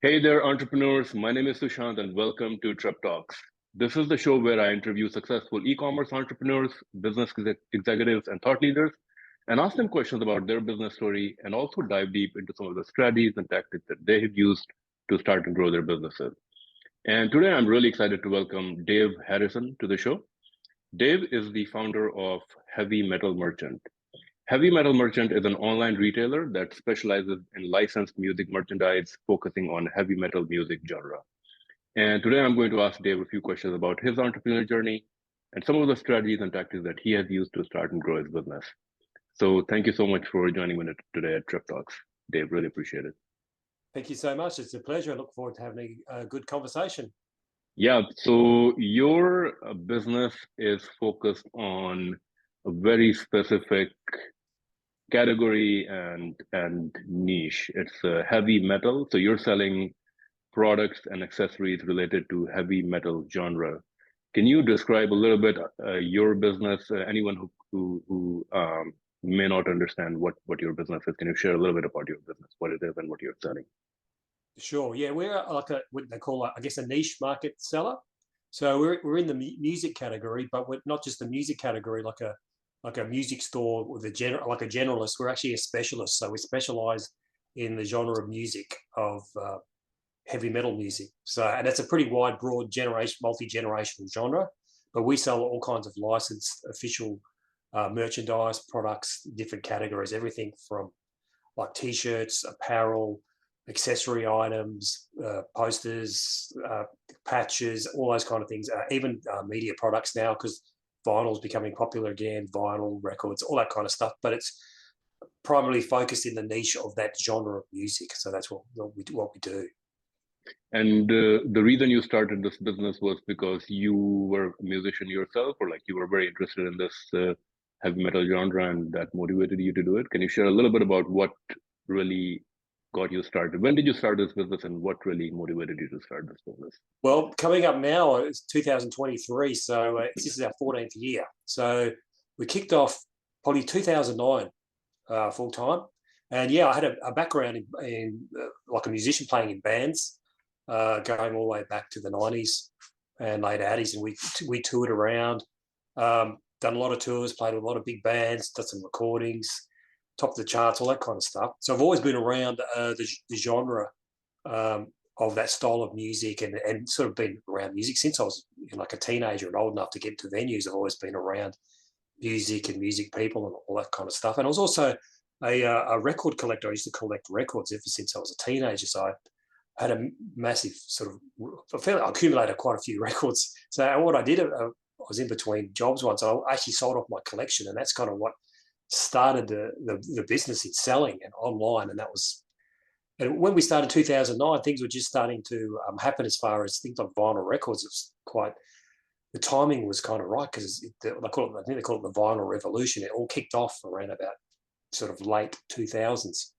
Hey there, entrepreneurs. My name is Sushant, and welcome to Trip Talks. This is the show where I interview successful e commerce entrepreneurs, executives, and thought leaders, and ask them questions about their business story and also dive deep into some of the strategies and tactics that they have used to start and grow their businesses. And today I'm really excited to welcome Dave Harrison to the show. Dave is the founder of Heavy Metal Merchant. Heavy Metal Merchant is an online retailer that specializes in licensed music merchandise, focusing on heavy metal music genre. And today I'm going to ask Dave a few questions about his entrepreneurial journey and some of the strategies and tactics that he has used to start and grow his business. So thank you so much for joining me today at Trip Talks. Dave, really appreciate it. Thank you so much. It's a pleasure. I look forward to having a good conversation. Yeah, so your business is focused on a very specific category and niche. It's heavy metal. So you're selling products and accessories related to heavy metal genre. Can you describe a little bit your business? Anyone who may not understand what your business is, can you share a little bit about your business, what it is, and what you're selling? Sure. Yeah, we're like what they call, I guess, a niche market seller. So we're in the music category, but we're not just the music category, like a music store with like a generalist. We're actually a specialist. So we specialize in the genre of music of heavy metal music. So, and that's a pretty wide, broad generation, multi-generational genre. But we sell all kinds of licensed, official merchandise, products, different categories, everything from like t-shirts, apparel, accessory items, posters, patches, all those kind of things. Even media products now, because vinyl is becoming popular again, vinyl records, all that kind of stuff. But it's primarily focused in the niche of that genre of music. So that's what we do. And the reason you started this business was because you were a musician yourself, or like you were very interested in this heavy metal genre and that motivated you to do it. Can you share a little bit about what really got you started? When did you start this business and what really motivated you to start this business? Well, coming up now, it's 2023, so this is our 14th year. So we kicked off probably 2009 full time. And yeah, I had a background in like a musician playing in bands, going all the way back to the 90s and late 80s. And we toured around, done a lot of tours, played with a lot of big bands, done some recordings, top of the charts, all that kind of stuff. So I've always been around the genre of that style of music and sort of been around music since I was like a teenager and old enough to get to venues. I've always been around music and music people and all that kind of stuff. And I was also a record collector. I used to collect records ever since I was a teenager. So I had a massive sort of, I accumulated quite a few records. So what I did, I was in between jobs once. I actually sold off my collection, and that's kind of what started the business in selling and online. And that was, and when we started 2009, things were just starting to happen as far as things like vinyl records. It was quite, the timing was kind of right because I think they call it the vinyl revolution. It all kicked off around about sort of late 2000s,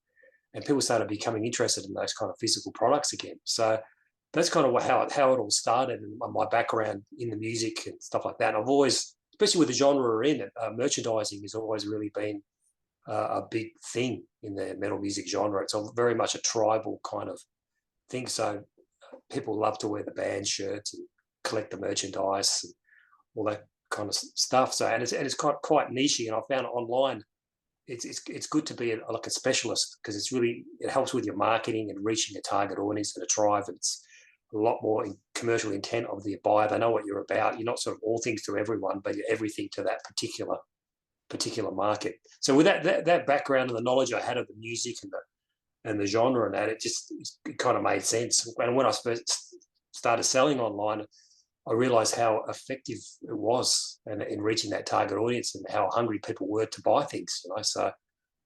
and people started becoming interested in those kind of physical products again. So that's kind of how it all started, and my background in the music and stuff like that. And I've always, especially with the genre we're in, merchandising has always really been a big thing in the metal music genre. It's very much a tribal kind of thing. So people love to wear the band shirts and collect the merchandise and all that kind of stuff. So and it's quite nichey. And I found online it's good to be like a specialist because it helps with your marketing and reaching a target audience and a tribe. And it's a lot more commercial intent of the buyer. They know what you're about. You're not sort of all things to everyone, but you're everything to that particular market. So with that background and the knowledge I had of the music and the genre and that, it kind of made sense. And when I first started selling online, I realized how effective it was in reaching that target audience and how hungry people were to buy things, so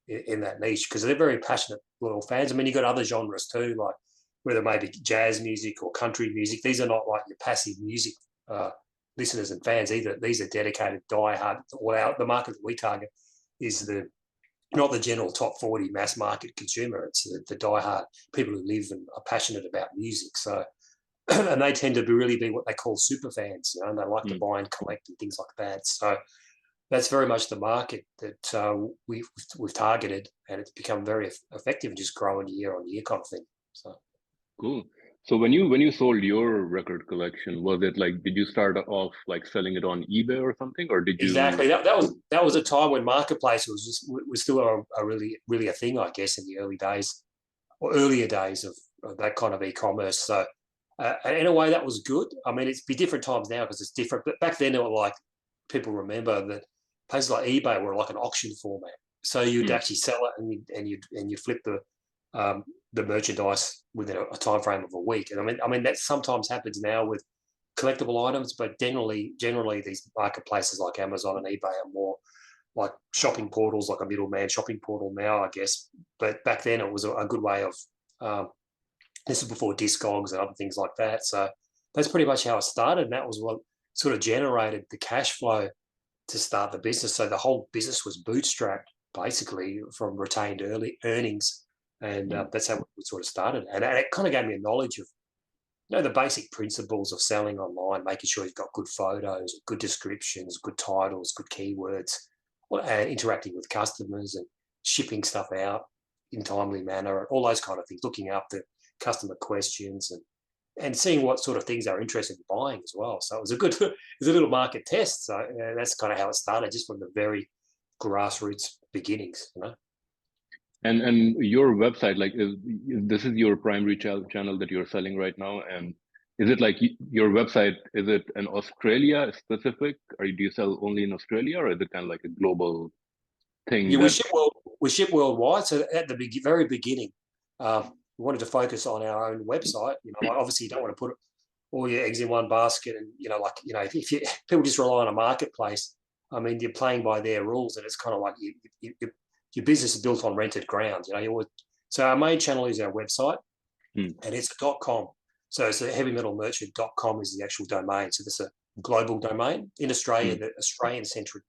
in that niche, because they're very passionate, loyal fans. I mean, you've got other genres too, like whether it may be jazz music or country music. These are not like your passive music listeners and fans either. These are dedicated, diehard. The market that we target is not the general top 40 mass market consumer. It's the diehard people who live and are passionate about music. So, and they tend to be what they call super fans, and they like to buy and collect and things like that. So that's very much the market that we've targeted, and it's become very effective and just growing year on year kind of thing. So. Cool. So when you sold your record collection, was it like did you start off like selling it on eBay or something, or did you? Exactly. That was a time when marketplace was still a really a thing, I guess, in the early days or earlier days of that kind of e-commerce. So, and in a way, that was good. I mean, it's be different times now because it's different. But back then, it was like people remember that places like eBay were like an auction format. So you'd Hmm, actually sell it and you'd flip the merchandise within a time frame of a week. And I mean that sometimes happens now with collectible items, but generally these marketplaces like Amazon and eBay are more like shopping portals, like a middleman shopping portal now, I guess. But back then it was a good way of um, this is before Discogs and other things like that. So that's pretty much how it started. And that was what sort of generated the cash flow to start the business. So the whole business was bootstrapped basically from retained early earnings. And hmm. that's how we sort of started. And it kind of gave me a knowledge of the basic principles of selling online, making sure you've got good photos, good descriptions, good titles, good keywords, and interacting with customers and shipping stuff out in timely manner, all those kind of things, looking up the customer questions and seeing what sort of things they're interested in buying as well. So it was a good, it was a little market test. So that's kind of how it started, just from the very grassroots beginnings. And your website, like, this is your primary channel that you're selling right now, and is it like your website? Is it an Australia specific, or do you sell only in Australia, or is it kind of like a global thing Yeah, that? we ship worldwide. So at the very beginning, we wanted to focus on our own website. Like obviously you don't want to put all your eggs in one basket, and if you, people just rely on a marketplace, I mean, you're playing by their rules, and it's kind of like your business is built on rented ground. So our main channel is our website, Hmm, and it's .com. So it's a heavymetalmerchant.com is the actual domain. So this is a global domain. In Australia, hmm. the Australian-centric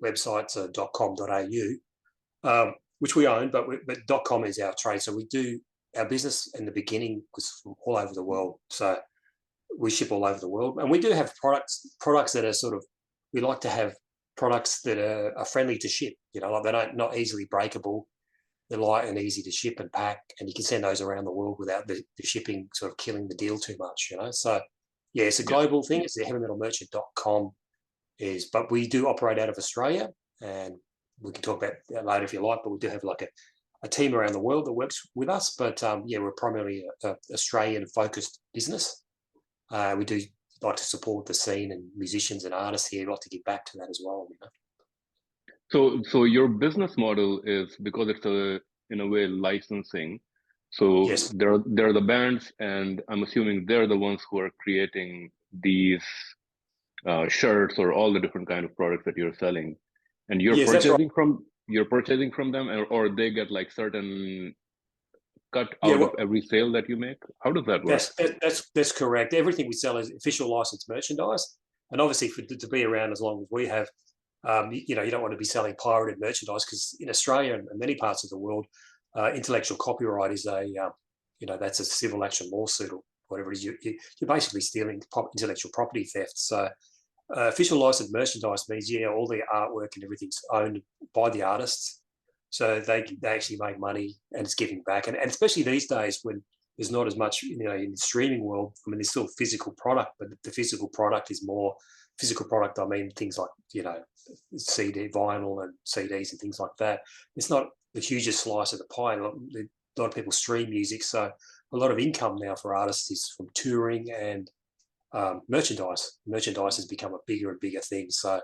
websites are .com.au, which we own, but .com is our trade. So we do our business in the beginning was from all over the world. So we ship all over the world, and we do have products that are sort of, we like to have products that are friendly to ship. Like they don't not easily breakable. They're light and easy to ship and pack, and you can send those around the world without the shipping sort of killing the deal too much. So yeah, it's a Yeah. global thing. It's the heavymetalmerchant.com but we do operate out of Australia, and we can talk about that later if you like, but we do have like a team around the world that works with us. But yeah, we're primarily a Australian focused business. We do like to support the scene and musicians and artists here. We like to give back to that as well. So your business model is because it's in a way licensing. So Yes. there are the bands, and I'm assuming they're the ones who are creating these shirts or all the different kind of products that you're selling, and Yes, that's right. you're purchasing from them, or they get like certain cut Yeah, out of well, every sale that you make. How does that work? that's correct. Everything we sell is official licensed merchandise, and obviously to be around as long as we have, you don't want to be selling pirated merchandise, because in Australia and many parts of the world, intellectual copyright is that's a civil action lawsuit or whatever it is. You're basically stealing intellectual property theft. So official licensed merchandise means all the artwork and everything's owned by the artists, so they actually make money and it's giving back. And especially these days when there's not as much in the streaming world. I mean, there's still physical product, but the physical product is more physical product. I mean, things like CD, vinyl, and CDs and things like that. It's not the hugest slice of the pie. A lot of people stream music, so a lot of income now for artists is from touring and merchandise. Merchandise has become a bigger and bigger thing. So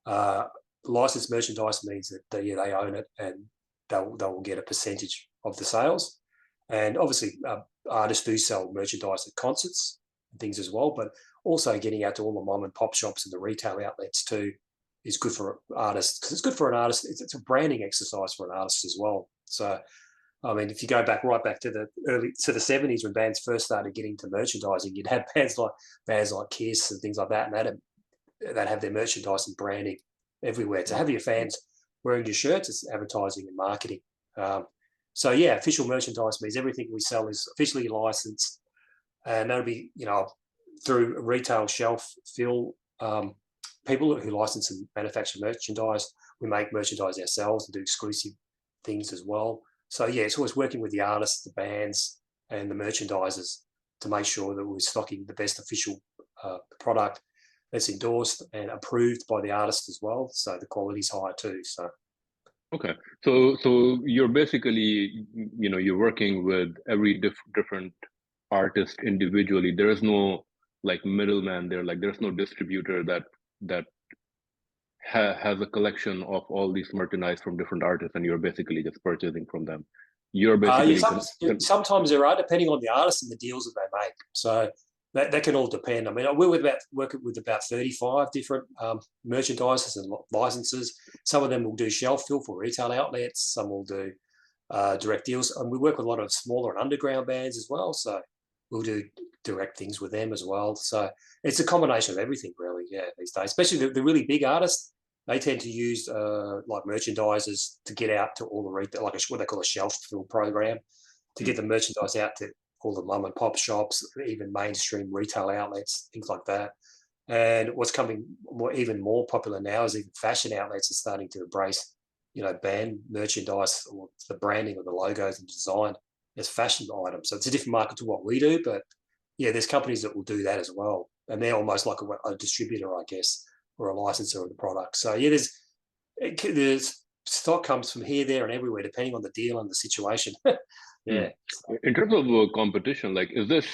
uh, licensed merchandise means that they own it, and they will get a percentage of the sales. And obviously, artists do sell merchandise at concerts and things as well, but also getting out to all the mom and pop shops and the retail outlets too is good for artists, because it's good for an artist. It's a branding exercise for an artist as well. So I mean, if you go right back to the 70s when bands first started getting to merchandising, you'd have bands like Kiss and things like that, and they'd have their merchandise and branding everywhere. To have your fans wearing your shirts, it's advertising and marketing. So yeah, official merchandise means everything we sell is officially licensed, and that'll be through retail shelf fill people who license and manufacture merchandise. We make merchandise ourselves and do exclusive things as well. So yeah, it's always working with the artists, the bands, and the merchandisers to make sure that we're stocking the best official product that's endorsed and approved by the artist as well. So the quality's higher too. So. Okay, so you're basically, you're working with every different artist individually. There is no like middleman there. Like there's no distributor that has a collection of all these merchandise from different artists, and you're basically just purchasing from them. You're basically Sometimes there are, depending on the artist and the deals that they make. So that can all depend. I mean, we're working with about 35 different merchandisers and licenses. Some of them will do shelf fill for retail outlets. Some will do direct deals. And we work with a lot of smaller and underground bands as well. So we'll do direct things with them as well. So it's a combination of everything, really, yeah, these days. Especially the really big artists, they tend to use like merchandisers to get out to all the retail, like what they call a shelf fill program, to get the merchandise out to all the mum and pop shops, even mainstream retail outlets, things like that. And what's coming even more popular now is even fashion outlets are starting to embrace, band merchandise or the branding of the logos and design as fashion items. So it's a different market to what we do, but yeah, there's companies that will do that as well. And they're almost like a distributor, I guess, or a licensor of the product. So yeah, there's stock comes from here, there, and everywhere, depending on the deal and the situation. Yeah. In terms of competition, like is a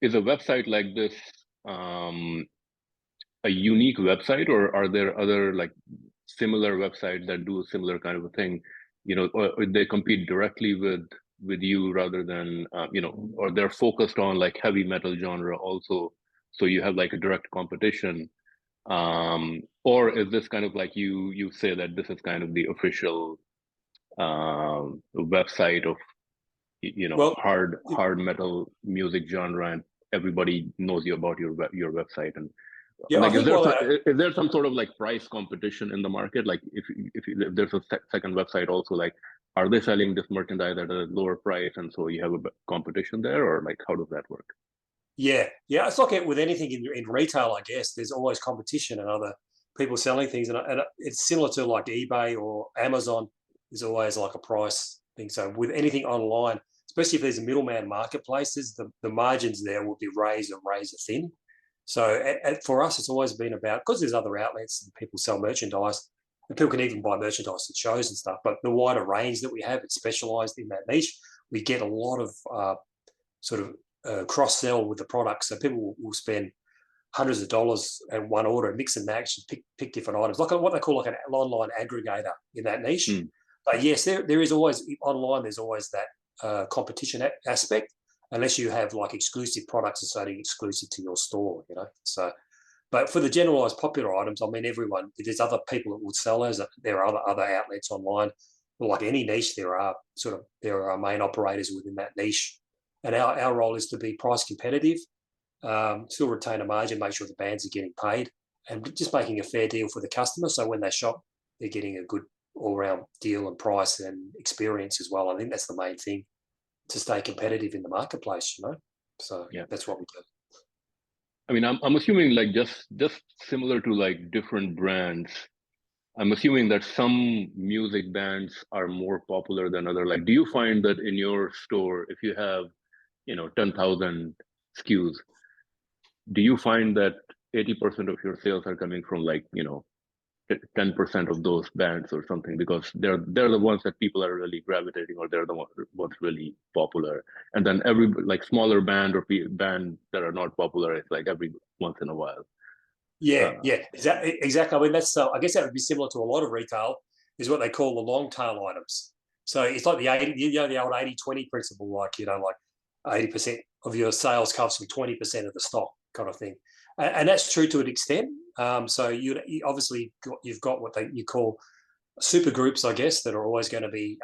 website like this a unique website, or are there other like similar websites that do a similar kind of a thing? Or they compete directly with you rather than or they're focused on like heavy metal genre also, so you have like a direct competition, or is this kind of like you say that this is kind of the official website of Well, hard metal music genre, and everybody knows you about your website? And yeah, I like, think is there some sort of like price competition in the market? Like if there's a second website also, like are they selling this merchandise at a lower price, and so you have a competition there, or like how does that work? yeah, it's like with anything in retail, I guess. There's always competition and other people selling things, and it's similar to like eBay or Amazon. There's always like a price thing. So with anything online, especially if there's a middleman marketplaces, the margins there will be razor thin. So for us, it's always been about, because there's other outlets and people sell merchandise, and people can even buy merchandise at shows and stuff. But the wider range that we have, it's specialised in that niche. We get a lot of sort of cross sell with the product. So people will spend hundreds of dollars in one order, mix and match, and pick different items, like what they call like an online aggregator in that niche. But yes, there is always online. There's always that competition aspect, unless you have like exclusive products that's only exclusive to your store, So, but for the generalized popular items, I mean, there's other people that will sell those. There are other outlets online. Well, like any niche, there are main operators within that niche. And our role is to be price competitive, still retain a margin, make sure the bands are getting paid, and just making a fair deal for the customer. So when they shop, they're getting a good all-round deal and price and experience as well. I think that's the main thing, to stay competitive in the marketplace, So Yeah, that's what we do. I mean, I'm assuming like just similar to like different brands. I'm assuming that some music bands are more popular than other. Like, do you find that in your store, if you have 10,000 SKUs, do you find that 80% of your sales are coming from like 10% of those bands or something, because they're the ones that people are really gravitating, or they're the ones really popular, and then every like smaller band or band that are not popular, it's like every once in a while? Yeah, exactly. I mean, that's I guess that would be similar to a lot of retail, is what they call the long tail items. So it's like the 80, the old 80-20 principle, like 80% of your sales comes from 20% of the stock, kind of thing, and that's true to an extent. So you obviously you've got what you call super groups, I guess, that are always going to be,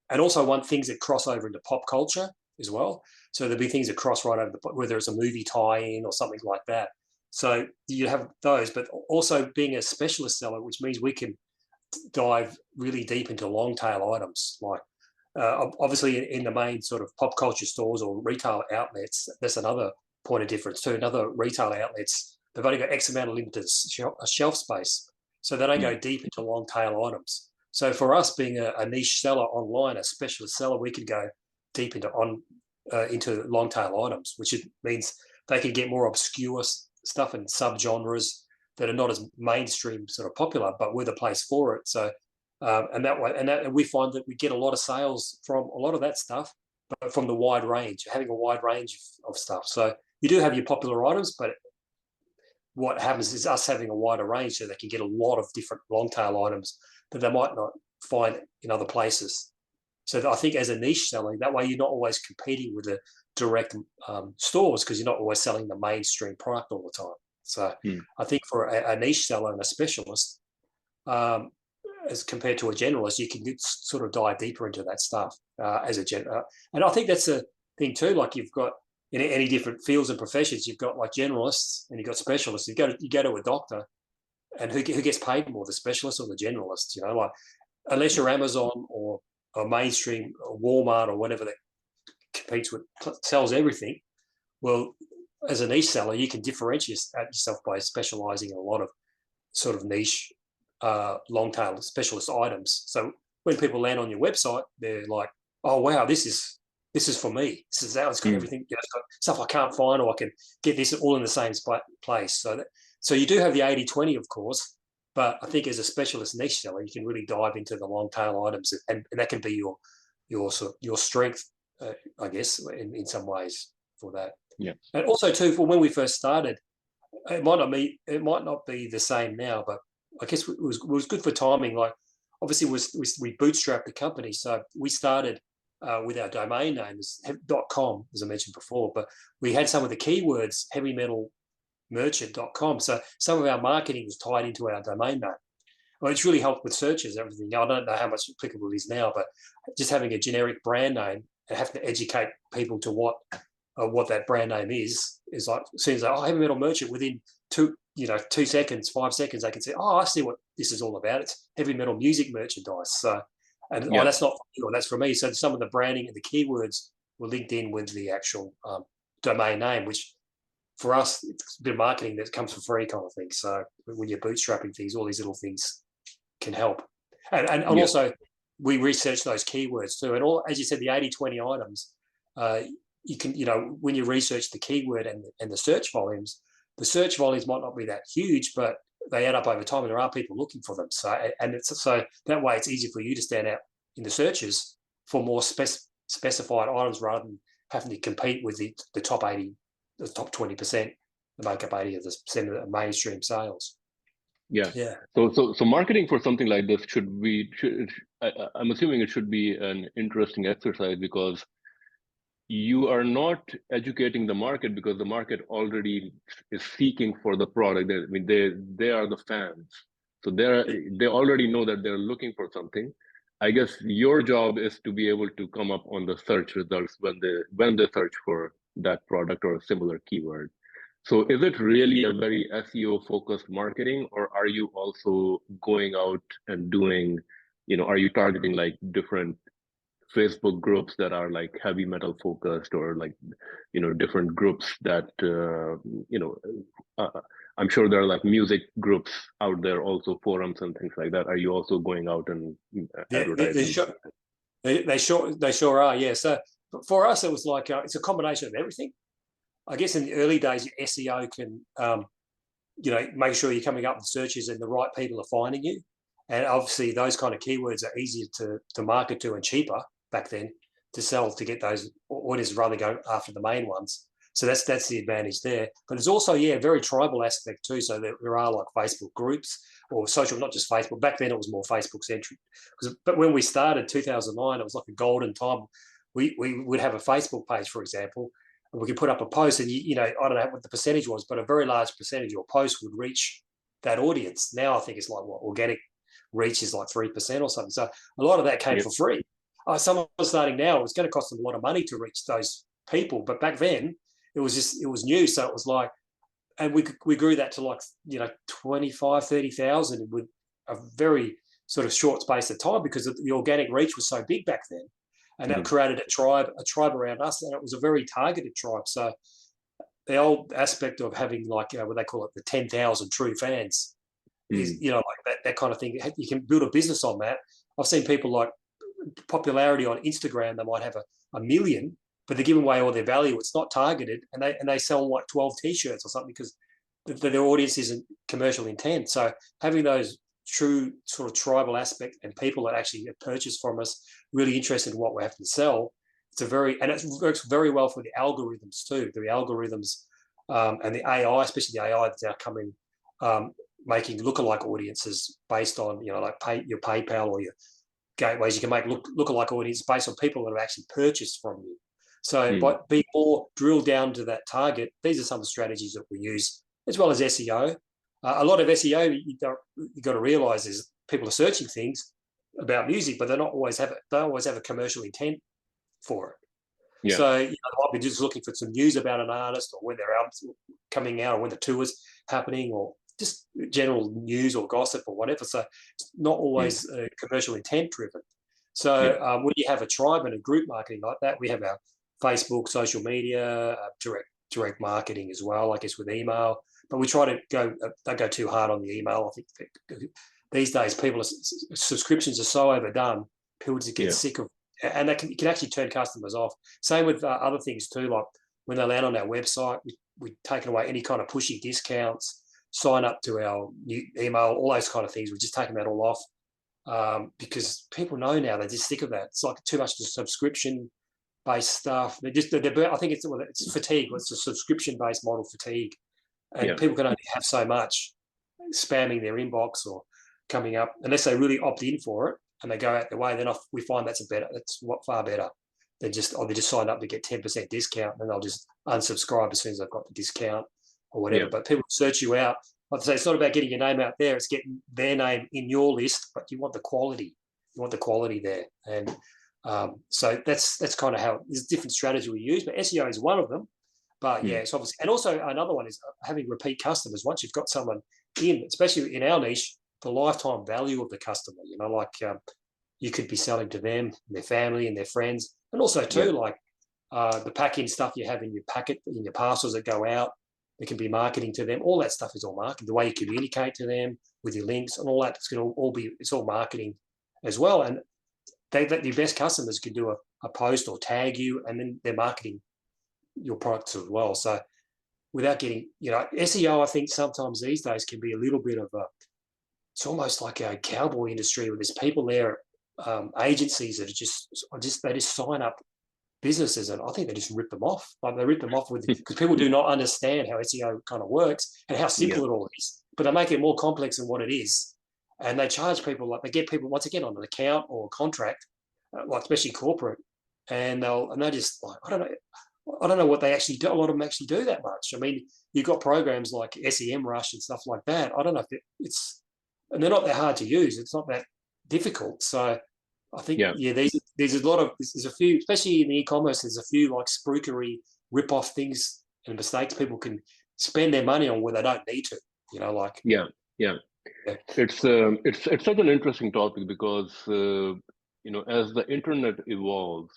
and also things that cross over into pop culture as well. So there'll be things that cross right over whether it's a movie tie-in or something like that. So you have those, but also being a specialist seller, which means we can dive really deep into long tail items. Like obviously in the main sort of pop culture stores or retail outlets, that's another point of difference too. Another retail outlets, they've only got X amount of limited shelf space, so they don't go deep into long tail items. So for us, being a niche seller online, a specialist seller, we could go deep into into long tail items, which means they can get more obscure stuff and subgenres that are not as mainstream sort of popular, but we're the place for it. So, and that way, and we find that we get a lot of sales from a lot of that stuff, but from the wide range, having a wide range of stuff. So you do have your popular items, but what happens is us having a wider range so they can get a lot of different long tail items that they might not find in other places. So I think as a niche selling, that way you're not always competing with the direct stores because you're not always selling the mainstream product all the time. So I think for a niche seller and a specialist, as compared to a generalist, you can sort of dive deeper into that stuff as a and I think that's a thing too. Like you've got in any different fields and professions, you've got like generalists and you've got specialists. You go to a doctor, and who gets paid more, the specialist or the generalist? You know, like unless you're Amazon or mainstream or Walmart or whatever that competes with, sells everything. Well, as a niche seller, you can differentiate yourself by specializing in a lot of sort of niche, long tail specialist items. So when people land on your website, they're like, "Oh wow, this is for me. This is how it's got everything. You know, it's got stuff I can't find, or I can get this all in the same place." So you do have the 80-20, of course, but I think as a specialist niche seller, you can really dive into the long tail items, and that can be your strength, I guess, in some ways for that. Yeah. And also too, for when we first started, it might not be the same now, but I guess it was good for timing. Like obviously we bootstrapped the company, so we started with our domain name as .com, as I mentioned before, but we had some of the keywords heavymetalmerchant.com. So some of our marketing was tied into our domain name. Well, it's really helped with searches and everything. I don't know how much applicable it is now, but just having a generic brand name and having to educate people to what that brand name is like, seems like, heavy metal merchant, within 2 seconds, 5 seconds, they can say, I see what this is all about. It's heavy metal music merchandise. So, and that's not for you, that's for me. So some of the branding and the keywords were linked in with the actual domain name, which for us, it's a bit of marketing that comes for free kind of thing. So when you're bootstrapping things, all these little things can help. And also, we research those keywords too. And all, as you said, the 80-20 items, you can, when you research the keyword and the search volumes might not be that huge, but they add up over time, and there are people looking for them. So, and so that way it's easier for you to stand out in the searches for more specified items rather than having to compete with the top 80, the top 20% that make up 80% of the mainstream sales. Yeah. So marketing for something like this I'm assuming it should be an interesting exercise, because you are not educating the market, because the market already is seeking for the product. They are the fans, so they already know that they're looking for something. I guess your job is to be able to come up on the search results when they search for that product or a similar keyword. So is it really a very SEO focused marketing, or are you also going out and doing, are you targeting like different Facebook groups that are like heavy metal focused, or like, different groups that, I'm sure there are like music groups out there, also forums and things like that. Are you also going out and advertising? They sure are. Yeah. So for us, it was like, it's a combination of everything. I guess in the early days, your SEO can, make sure you're coming up with searches and the right people are finding you. And obviously those kind of keywords are easier to market to and cheaper back then to sell, to get those audiences rather than go after the main ones. So that's the advantage there. But there's also, a very tribal aspect too. So there are like Facebook groups or social, not just Facebook. Back then it was more Facebook centric. But when we started 2009, it was like a golden time. We would have a Facebook page, for example, and we could put up a post, and I don't know what the percentage was, but a very large percentage of your post would reach that audience. Now I think it's like organic reach is like 3% or something. So a lot of that came for free. Someone starting now, it's going to cost them a lot of money to reach those people, but back then it was new. So it was like, and we grew that to like 25, 30,000 with a very sort of short space of time, because the organic reach was so big back then. And that created a tribe around us, and it was a very targeted tribe. So the old aspect of having like what they call it, the 10,000 true fans is like that kind of thing. You can build a business on that. I've seen people like popularity on Instagram. They might have a million, but they're giving away all their value. It's not targeted, and they sell like 12 T-shirts or something because their audience isn't commercial intent. So having those true sort of tribal aspect and people that actually purchase from us, really interested in what we have to sell. It works very well for the algorithms too. The algorithms and the AI, especially the AI that's now coming, making lookalike audiences based on, like your PayPal or your gateways. You can make lookalike audience based on people that have actually purchased from you. So by being more drilled down to that target, these are some of the strategies that we use, as well as SEO. A lot of SEO, you got to realize, is people are searching things about music, but they don't always have a commercial intent for it. Yeah. So they might be just looking for some news about an artist, or when their album's coming out, or when the tour's happening, or just general news or gossip or whatever. So it's not always commercial intent driven. So when you have a tribe and a group marketing like that, we have our Facebook, social media, direct marketing as well, I guess, with email. But we try to don't go too hard on the email. I think these days subscriptions are so overdone, people just get sick of it, and it can actually turn customers off. Same with other things too, like when they land on our website, we've taken away any kind of pushy discounts, sign up to our new email, all those kind of things. We're just taking that all off because people know now, they're just sick of that. It's like too much subscription-based stuff. I think it's fatigue. It's a subscription-based model fatigue. And people can only have so much spamming their inbox or coming up, unless they really opt in for it and they go out their way. Then we find that's far better than they just signed up to get 10% discount, and then they'll just unsubscribe as soon as they've got the discount or whatever. But people search you out. Like I say, it's not about getting your name out there; it's getting their name in your list. But you want the quality. You want the quality there, and so that's kind of how there's different strategy we use. But SEO is one of them. But it's obviously, and also another one is having repeat customers. Once you've got someone in, especially in our niche, the lifetime value of the customer. You could be selling to them, their family, and their friends, and also too like the pack-in stuff you have in your packet, in your parcels that go out. It can be marketing to them. All that stuff is all marketing. The way you communicate to them with your links and all that, it's all marketing as well. And your best customers can do a post or tag you, and then they're marketing your products as well. So without getting, SEO, I think sometimes these days can be a little bit of it's almost like a cowboy industry where there's people there, agencies that they just sign up businesses, and I think they just rip them off. Like they rip them off because people do not understand how SEO kind of works and how simple it all is, but they make it more complex than what it is. And they charge people, like they get people once again on an account or a contract, like especially corporate, and they're just like, I don't know what they actually do. A lot of them actually do that much. I mean, you've got programs like SEM Rush and stuff like that. I don't know if and they're not that hard to use. It's not that difficult. So I think, there's a few, especially in the e-commerce, there's a few like spookery rip-off things and mistakes people can spend their money on where they don't need to, It's such an interesting topic because, as the internet evolves,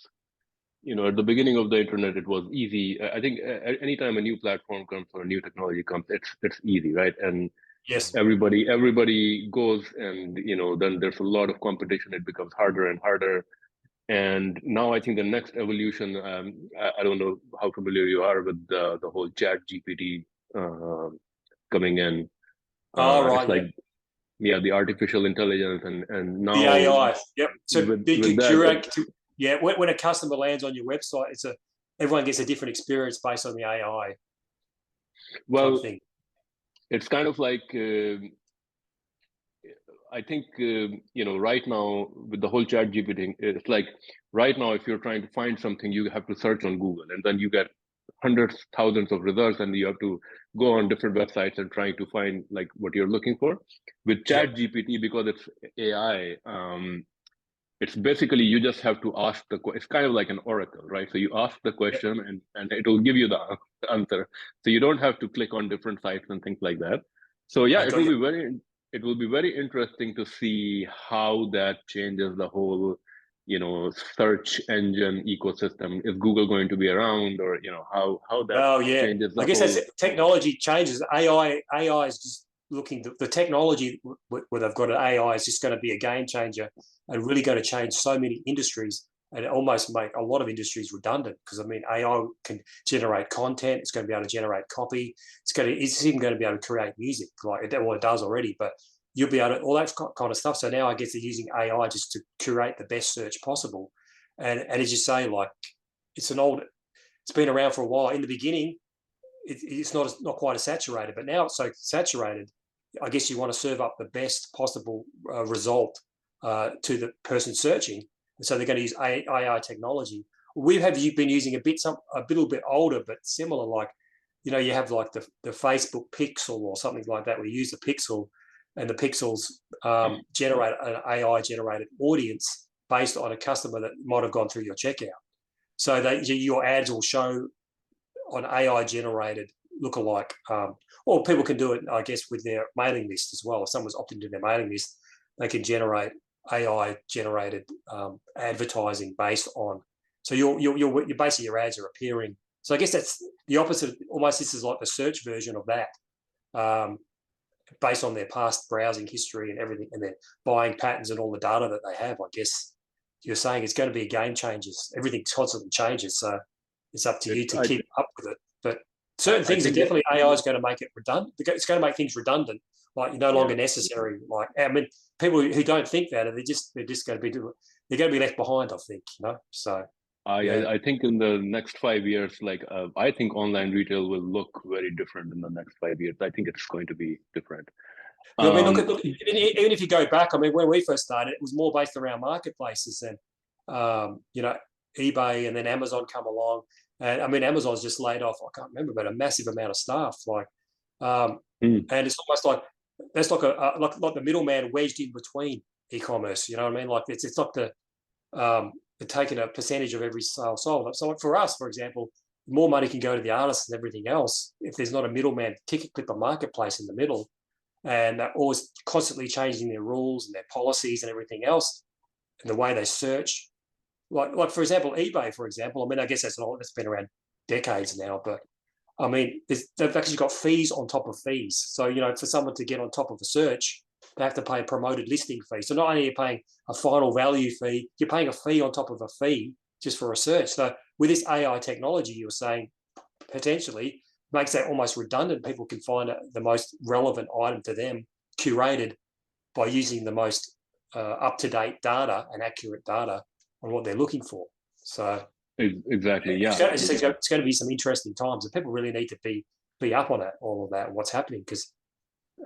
at the beginning of the internet, it was easy. I think anytime a new platform comes or a new technology comes, it's easy, right? And everybody goes, and then there's a lot of competition. It becomes harder and harder. And now I think the next evolution. I don't know how familiar you are with the whole Chat GPT coming in. It's like the artificial intelligence and now the AI. Yep. So with when a customer lands on your website, everyone gets a different experience based on the AI. Well, it's kind of like I think right now with the whole Chat GPT, it's like right now if you're trying to find something, you have to search on Google, and then you get hundreds, thousands of results, and you have to go on different websites and trying to find like what you're looking for. With Chat GPT, because it's AI, it's basically you just have to ask it's kind of like an oracle, right? So you ask the question and it will give you the answer. So you don't have to click on different sites and things like that. So it will be very interesting to see how that changes the whole search engine ecosystem. Is Google going to be around, or how that changes the I guess as technology changes, AI is just looking, the technology where they've got an AI is just going to be a game changer and really going to change so many industries. and almost make a lot of industries redundant. Because I mean, AI can generate content. It's going to be able to generate copy. It's even going to be able to create music, like it does already. But you'll be able to all that kind of stuff. So now I guess they're using AI just to curate the best search possible. And as you say, like it's been around for a while. In the beginning, it's not quite as saturated, but now it's so saturated. I guess you want to serve up the best possible result to the person searching, and so they're going to use AI technology. You've been using a little bit older but similar, like you have like the Facebook Pixel or something like that, where you use the pixel, and the pixels generate an AI generated audience based on a customer that might have gone through your checkout. So that your ads will show on AI generated lookalike, or people can do it, I guess, with their mailing list as well. If someone's opted into their mailing list, they can generate AI generated advertising based on. So your basically your ads are appearing. So I guess that's the opposite. Almost this is like the search version of that, based on their past browsing history and everything, and their buying patterns and all the data that they have. I guess you're saying it's going to be a game changer. Everything constantly changes, so it's up to you to keep up with it. But certain things are definitely AI is going to make it redundant. It's going to make things redundant, like no longer necessary. Like I mean, people who don't think that, they're just going to be left behind. I think So I think in the next 5 years, I think online retail will look very different in the next 5 years. I think it's going to be different. I mean, look, even if you go back, I mean, when we first started, it was more based around marketplaces and eBay, and then Amazon come along. And I mean, Amazon's just laid off, I can't remember, but a massive amount of staff. And it's almost like that's like the middleman wedged in between e-commerce. You know what I mean? Like it's like they're taking a percentage of every sale sold. So like for us, for example, more money can go to the artists and everything else if there's not a middleman ticket clipper marketplace in the middle, and they're always constantly changing their rules and their policies and everything else, and the way they search. Like for example, eBay, for example. I mean, I guess that's been around decades now, but I mean, they've actually got fees on top of fees. So for someone to get on top of a search, they have to pay a promoted listing fee. So not only are you paying a final value fee, you're paying a fee on top of a fee just for a search. So with this AI technology, you're saying potentially makes that almost redundant. People can find the most relevant item to them curated by using the most up-to-date data and accurate data on what they're looking for. So exactly, yeah. It's going to be some interesting times, and people really need to be up on all of that and what's happening, because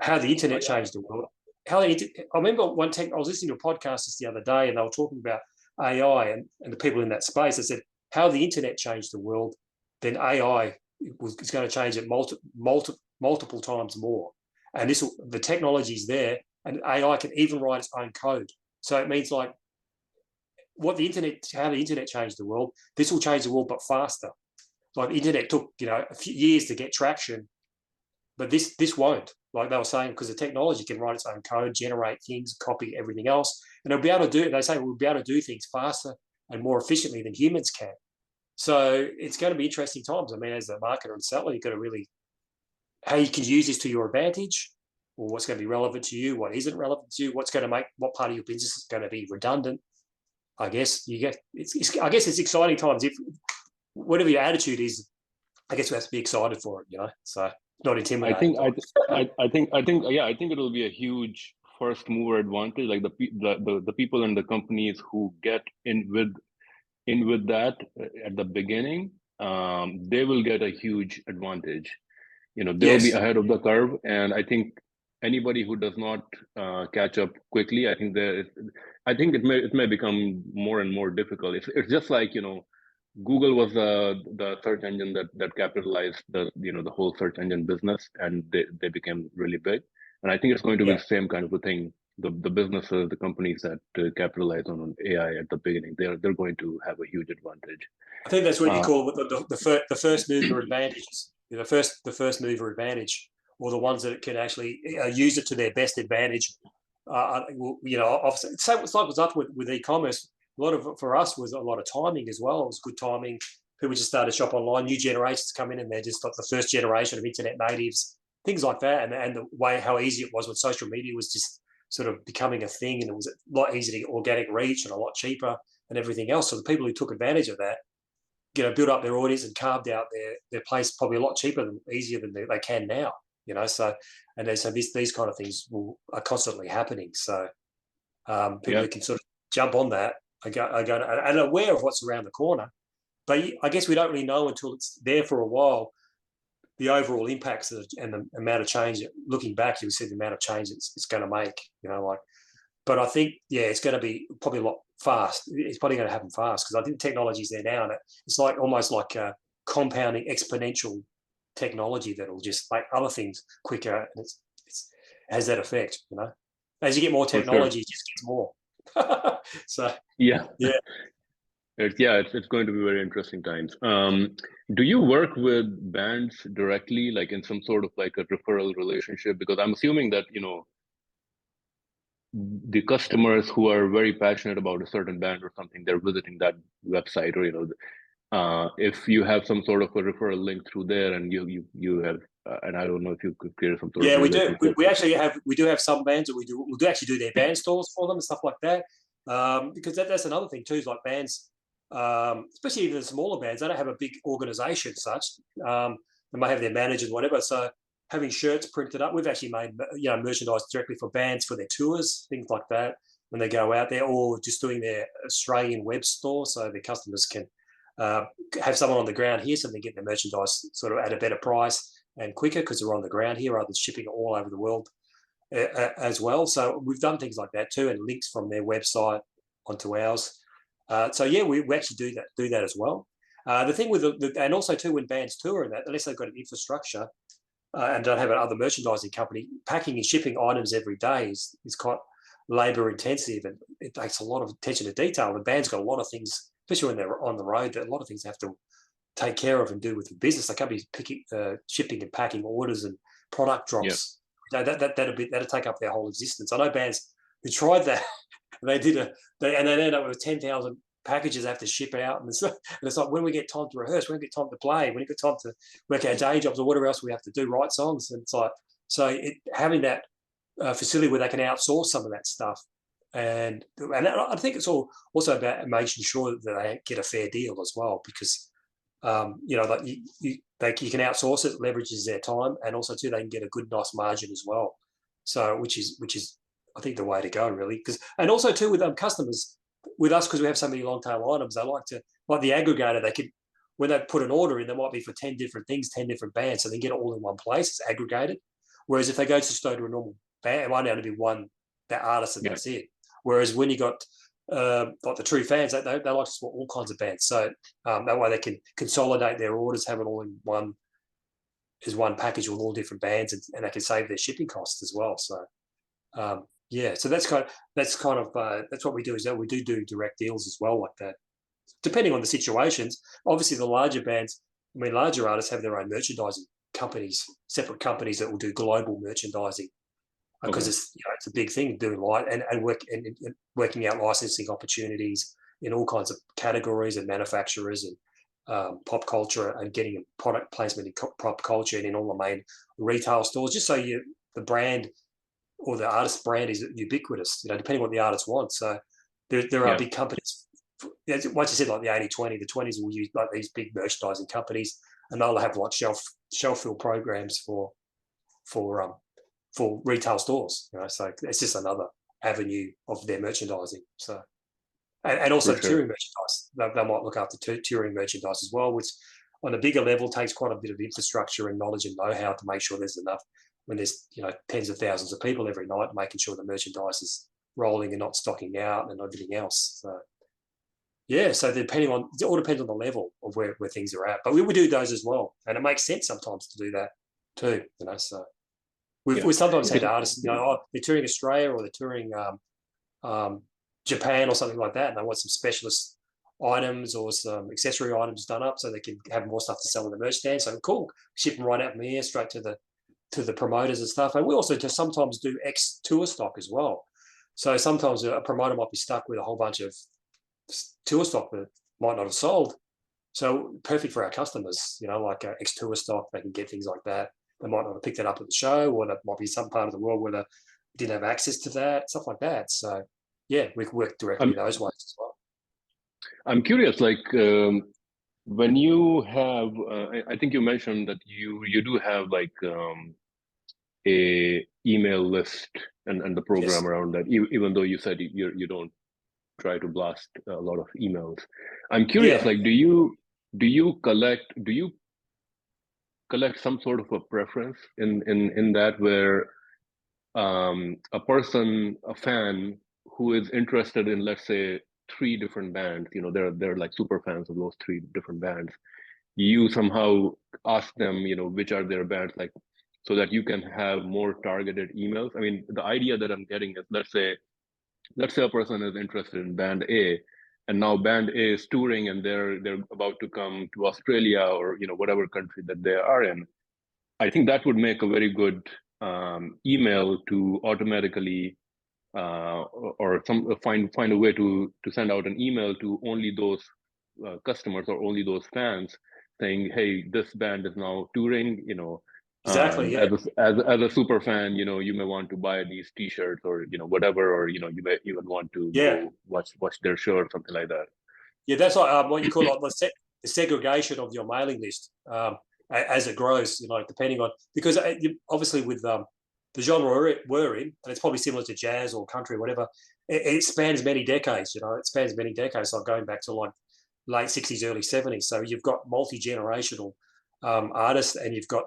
how the internet changed the world. I remember I was listening to a podcast just the other day, and they were talking about AI and the people in that space. They said how the internet changed the world, then AI is going to change it multiple times more. And the technology's there, and AI can even write its own code. So it means like how the internet changed the world, this will change the world, but faster. Like the internet took a few years to get traction, but this won't. Like they were saying, because the technology can write its own code, generate things, copy everything else, and it'll be able to they say we'll be able to do things faster and more efficiently than humans can. So it's going to be interesting times. I mean, as a marketer and seller, you've got to really how you can use this to your advantage, or what's going to be relevant to you, what isn't relevant to you, what part of your business is going to be redundant. I guess it's exciting times. If whatever your attitude is, I guess we have to be excited for it, So not intimidated. I think it'll be a huge first mover advantage. Like the people and the companies who get in with that at the beginning, they will get a huge advantage. They'll be ahead of the curve, and I think anybody who does not catch up quickly, I think it may become more and more difficult. It's just like Google was the search engine that capitalized the whole search engine business, and they became really big. And I think it's going to be the same kind of a thing. The businesses, the companies that capitalize on AI at the beginning, they're going to have a huge advantage. I think that's what you call the first mover advantages. The first mover advantage, or the ones that can actually use it to their best advantage. It's like what's up with e-commerce. A lot of it for us was a lot of timing as well. It was good timing. People just started to shop online. New generations come in, and they're just like the first generation of internet natives, things like that. And the way how easy it was when social media was just sort of becoming a thing, and it was a lot easier to get organic reach and a lot cheaper. and everything else. So the people who took advantage of that, built up their audience and carved out their place probably a lot cheaper and easier than they can now. So these kind of things are constantly happening. So people who can sort of jump on that are going and aware of what's around the corner. But I guess we don't really know until it's there for a while, the overall impacts and the amount of change. Looking back, you'll see the amount of change it's going to make. But I think, it's going to be probably a lot fast. It's probably going to happen fast because I think technology's there now, and it's like almost like a compounding exponential technology that'll just make other things quicker, and it has that effect. As you get more technology, it just gets more. So yeah. It's going to be very interesting times. Do you work with bands directly, like in some sort of like a referral relationship? Because I'm assuming that, the customers who are very passionate about a certain band or something, they're visiting that website, or, if you have some sort of a referral link through there, and you have, and I don't know if you could create some sort of we do. relationship. We do have some bands that we'll do actually do their band stores for them and stuff like that. Because that's another thing too, is like bands, especially even the smaller bands, they don't have a big organization as such. They may have their managers, whatever. So having shirts printed up, we've actually made merchandise directly for bands for their tours, things like that, when they go out there, or just doing their Australian web store, so their customers can have someone on the ground here, so they get their merchandise sort of at a better price and quicker because they're on the ground here rather than shipping it all over the world as well. So we've done things like that too, and links from their website onto ours. We actually do that as well. The thing with and also too, when bands tour and that, unless they've got an infrastructure and don't have another merchandising company, packing and shipping items every day is quite labour intensive, and it takes a lot of attention to detail. The band's got a lot of things, especially when they're on the road, that a lot of things they have to take care of and do with the business. They can't be picking, shipping and packing orders and product drops. That'll take up their whole existence. I know bands who tried that. They ended up with 10,000 packages they have to ship out, and it's like, when we get time to rehearse, when we get time to play, when we get time to work our day jobs or whatever else we have to do, write songs, and it's like, having that facility where they can outsource some of that stuff, and I think it's also about making sure that they get a fair deal as well, because like you can outsource it, leverages their time, and also too they can get a good nice margin as well. So which is I think the way to go, really, and also too with customers with us, because we have so many long tail items, they like the aggregator. They could, when they put an order in, there might be for 10 different things, 10 different bands, so they get it all in one place. It's aggregated. Whereas if they go to a normal band, it might only be one that artist, and that's it. Whereas when you got like the true fans, they like to support all kinds of bands. So that way they can consolidate their orders, have it all in one package with all different bands, and they can save their shipping costs as well. So so that's what we do, is that we do direct deals as well, like that, depending on the situations. Obviously the larger bands, larger artists have their own merchandising companies, separate companies that will do global merchandising, because it's a big thing doing and working out licensing opportunities in all kinds of categories and manufacturers and pop culture, and getting a product placement in pop culture and in all the main retail stores, just so the brand or the artist's brand is ubiquitous, depending on what the artist wants. So there are big companies. Once you said like the 80-20, the 20s will use like these big merchandising companies, and they'll have like shelf fill programs for retail stores. So it's just another avenue of their merchandising. So and also touring merchandise. They might look after touring merchandise as well, which on a bigger level takes quite a bit of infrastructure and knowledge and know-how to make sure there's enough when there's tens of thousands of people every night, making sure the merchandise is rolling and not stocking out and everything else. So so it all depends on the level of where things are at. But we do those as well, and it makes sense sometimes to do that too. So we sometimes had artists, they're touring Australia or they're touring Japan or something like that, and they want some specialist items or some accessory items done up so they can have more stuff to sell in the merch stand. So cool, ship them right out from here straight to the promoters and stuff. And we also just sometimes do tour stock as well. So sometimes a promoter might be stuck with a whole bunch of tour stock that might not have sold. So perfect for our customers, like tour stock. They can get things like that. They might not have picked it up at the show, or that might be some part of the world where they didn't have access to that, stuff like that. So we can work directly those ways as well. I'm curious, like when you have, I think you mentioned that you do have like a email list and the program Yes, around that, even though you said you don't try to blast a lot of emails. I'm curious, yeah, like, do you collect some sort of a preference in that where a person, a fan who is interested in, let's say, three different bands, they're like super fans of those three different bands. You somehow ask them, which are their bands, like, so that you can have more targeted emails. I mean, the idea that I'm getting is, let's say a person is interested in band A, and now band A is touring and they're about to come to Australia or whatever country that they are in. I think that would make a very good email to automatically or some find a way to send out an email to only those customers or only those fans, saying, "Hey, this band is now touring. exactly. Yeah, As a super fan, you may want to buy these T-shirts or whatever, or you may even want to yeah, go watch their show or something like that." yeah. That's like what you call like the segregation of your mailing list as it grows. Depending on because obviously with the genre we're in, and it's probably similar to jazz or country or whatever. It spans many decades. It spans many decades. Like going back to like late '60s, early '70s. So you've got multi-generational artists, and you've got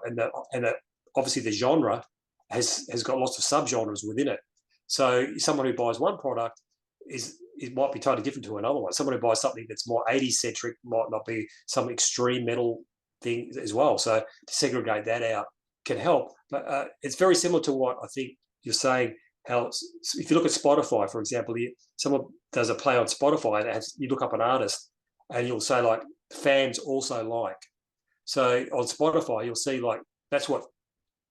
obviously the genre has got lots of subgenres within it. So someone who buys one product it might be totally different to another one. Someone who buys something that's more 80s centric might not be some extreme metal thing as well. So to segregate that out can help. But it's very similar to what I think you're saying. How if you look at Spotify, for example, someone does a play on Spotify, and you look up an artist, and you'll say like fans also like. So on Spotify, you'll see like that's what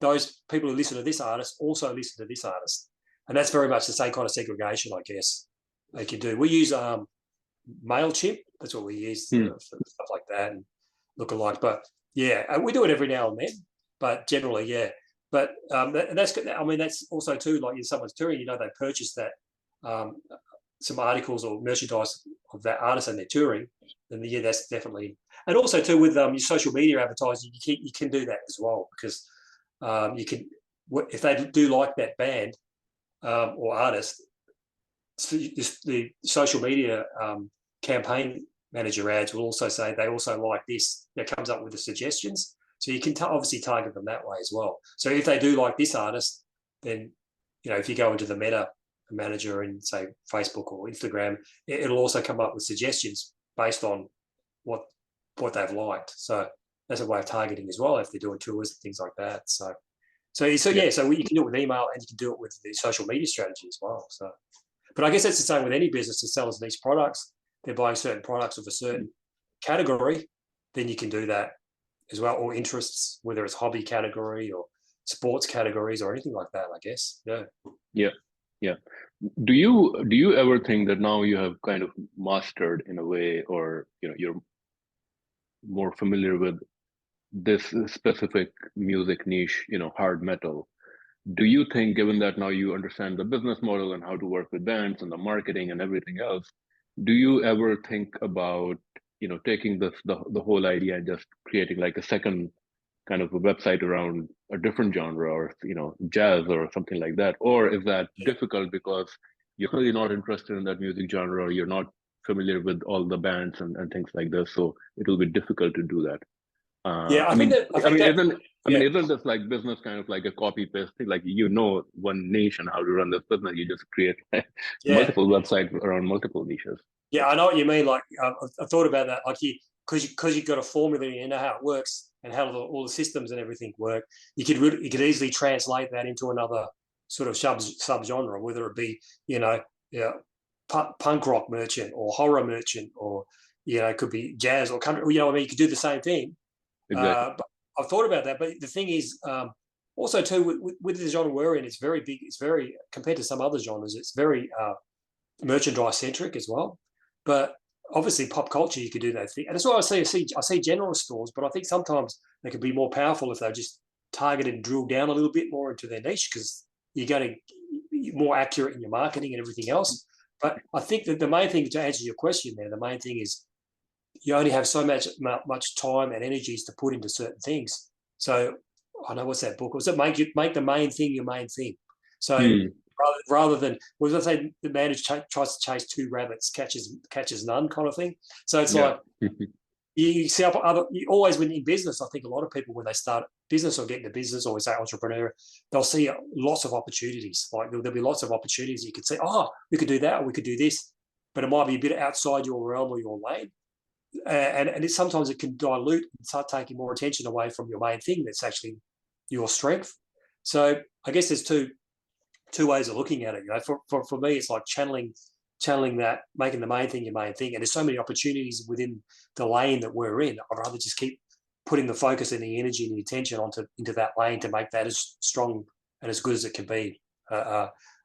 those people who listen to this artist also listen to this artist, and that's very much the same kind of segregation, I guess. They can do. We use Mailchimp. That's what we use Hmm. for stuff like that and look alike. But yeah, we do it every now and then. But generally, yeah. But that's good. I mean, that's also too like if someone's touring, they purchase that um, some articles or merchandise of that artist and they're touring. Then yeah, that's definitely. And also too with your social media advertising, you can do that as well because you can if they do like that band or artist, the social media campaign manager ads will also say they also like this. That comes up with the suggestions, so you can obviously target them that way as well. So if they do like this artist, then if you go into the meta manager in say Facebook or Instagram, it'll also come up with suggestions based on what they've liked. So that's a way of targeting as well if they're doing tours and things like that. So Yeah. yeah, so you can do it with email and you can do it with the social media strategy as well. So. But I guess that's the same with any business that sells niche products. They're buying certain products of a certain category, then you can do that as well, or interests, whether it's hobby category or sports categories or anything like that, I guess. Yeah. Yeah. Yeah. Do you ever think that now you have kind of mastered in a way, or you're more familiar with this specific music niche, hard metal? Do you think, given that now you understand the business model and how to work with bands and the marketing and everything else, do you ever think about, taking the whole idea and just creating like a second kind of a website around a different genre or jazz or something like that? Or is that Yeah. difficult because you're really not interested in that music genre, or you're not familiar with all the bands and things like this, so it'll be difficult to do that? Yeah, I mean, I think that yeah. isn't this like business kind of like a copy paste thing? Like one niche and how to run this business, you just create Yeah. multiple websites around multiple niches. Yeah, I know what you mean. Like I thought about that. Like because you've got a formula, you know how it works and how all the systems and everything work. You could easily translate that into another sort of sub genre, whether it be yeah, punk rock merchant or horror merchant, or it could be jazz or country. I mean, you could do the same thing. Exactly. But I've thought about that. But the thing is, also too with the genre we're in, it's very big. It's very compared to some other genres. It's very merchandise centric as well. But obviously, pop culture, you could do that thing. And that's why I see general stores, but I think sometimes they could be more powerful if they just targeted and drill down a little bit more into their niche because you're going to be more accurate in your marketing and everything else. But I think that the main thing, to answer your question there, the main thing is you only have so much time and energies to put into certain things. So I know, what's that book? Was it make the main thing your main thing? So rather than, was I say, the man who tries to chase two rabbits catches none kind of thing. So it's like you see you always, when in business, I think a lot of people, when they start business or get into business, or we say entrepreneur, they'll see lots of opportunities. Like there'll be lots of opportunities. You could say, oh, we could do that, or we could do this, but it might be a bit outside your realm or your lane. And sometimes it can dilute and start taking more attention away from your main thing that's actually your strength. So I guess there's two ways of looking at it. You know, for me, it's like channeling that, making the main thing your main thing. And there's so many opportunities within the lane that we're in. I'd rather just keep putting the focus and the energy and the attention into that lane to make that as strong and as good as it can be,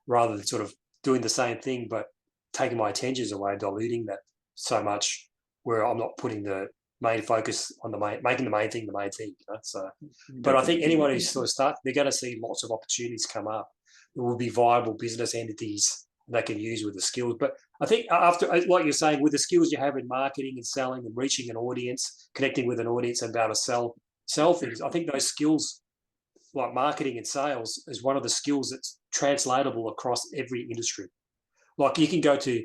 rather than sort of doing the same thing but taking my attentions away, diluting that so much, where I'm not putting the main focus on making the main thing the main thing. You know? So, but I think anyone who sort of starts, they're going to see lots of opportunities come up. There will be viable business entities they can use with the skills. But I think after, like you're saying, with the skills you have in marketing and selling and reaching an audience, connecting with an audience and being able to sell things, I think those skills, like marketing and sales, is one of the skills that's translatable across every industry. Like you can go to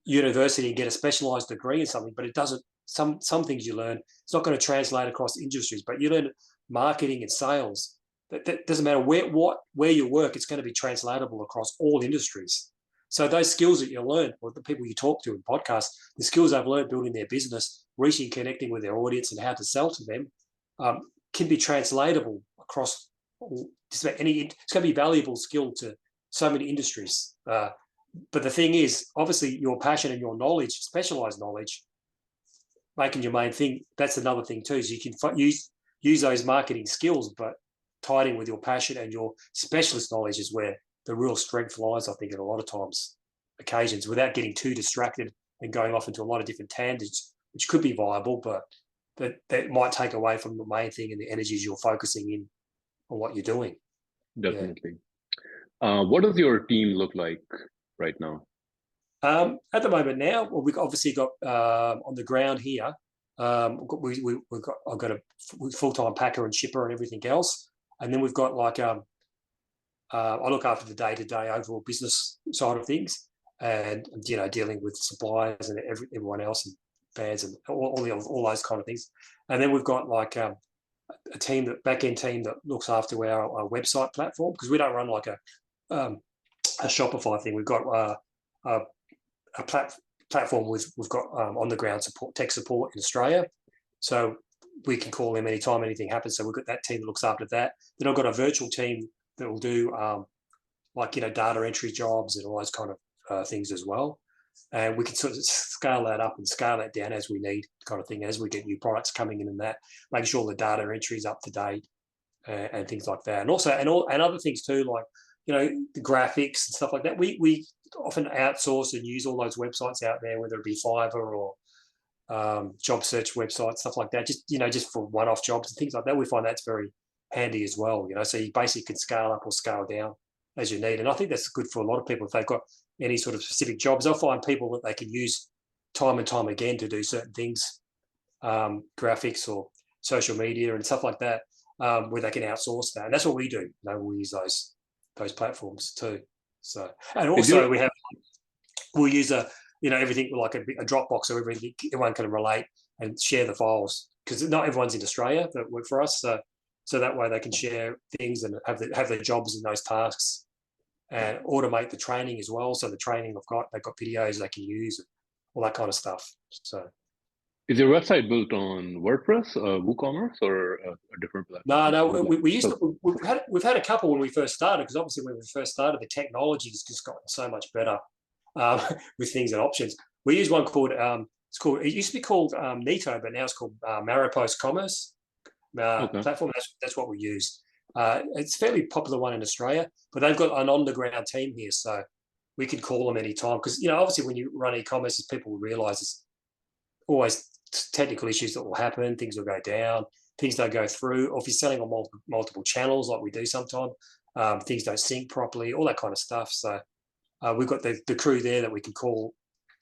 university and get a specialized degree in something, but it doesn't, some things you learn, it's not going to translate across industries. But you learn marketing and sales, that doesn't matter where you work, it's going to be translatable across all industries. So those skills that you learn, or the people you talk to in podcasts, the skills they've learned building their business, reaching, connecting with their audience and how to sell to them, can be translatable across just about any. It's going to be a valuable skill to so many industries. But the thing is, obviously, your passion and your knowledge, specialized knowledge, making your main thing, that's another thing too. Is you can use those marketing skills, but tied in with your passion and your specialist knowledge is where the real strength lies, I think, at a lot of occasions, without getting too distracted and going off into a lot of different tangents, which could be viable, but that might take away from the main thing and the energies you're focusing in on what you're doing. Definitely. Yeah. What does your team look like right now? At the moment now, well, we've obviously got on the ground here, I've got a full-time packer and shipper and everything else. And then we've got like, I look after the day-to-day overall business side of things, and dealing with suppliers and everyone else and fans and all those kind of things. And then we've got like a back-end team that looks after our website platform, because we don't run like a Shopify thing. We've got a platform we've got on the ground tech support in Australia, so we can call them anytime anything happens. So we've got that team that looks after that. Then I've got a virtual team that will do data entry jobs and all those kind of things as well. And we can sort of scale that up and scale that down as we need, kind of thing, as we get new products coming in, and that, making sure the data entry is up to date and things like that. And also and other things too, like the graphics and stuff like that. We often outsource and use all those websites out there, whether it be Fiverr or job search websites, stuff like that. Just for one-off jobs and things like that. We find that's very handy as well. So you basically can scale up or scale down as you need. And I think that's good for a lot of people if they've got any sort of specific jobs. They'll find people that they can use time and time again to do certain things, graphics or social media and stuff like that, where they can outsource that. And that's what we do. We use those platforms too. So, and also we'll use everything like a Dropbox, or everyone can relate and share the files, because not everyone's in Australia that work for us. So that way they can share things and have their jobs in those tasks, and automate the training as well. So the training they've got videos they can use, all that kind of stuff. So, is your website built on WordPress, WooCommerce, or a different platform? No. We used to. We've had a couple when we first started, because obviously when we first started, the technology has just gotten so much better with things and options. We use one called it used to be called Neto, but now it's called Maripost Commerce platform. That's what we use. It's a fairly popular one in Australia, but they've got an on-the-ground team here, so we can call them anytime. Because obviously when you run e-commerce, as people will realise, there's always technical issues that will happen. Things will go down, things don't go through, or if you're selling on multiple channels like we do sometimes, things don't sync properly, all that kind of stuff. So we've got the crew there that we can call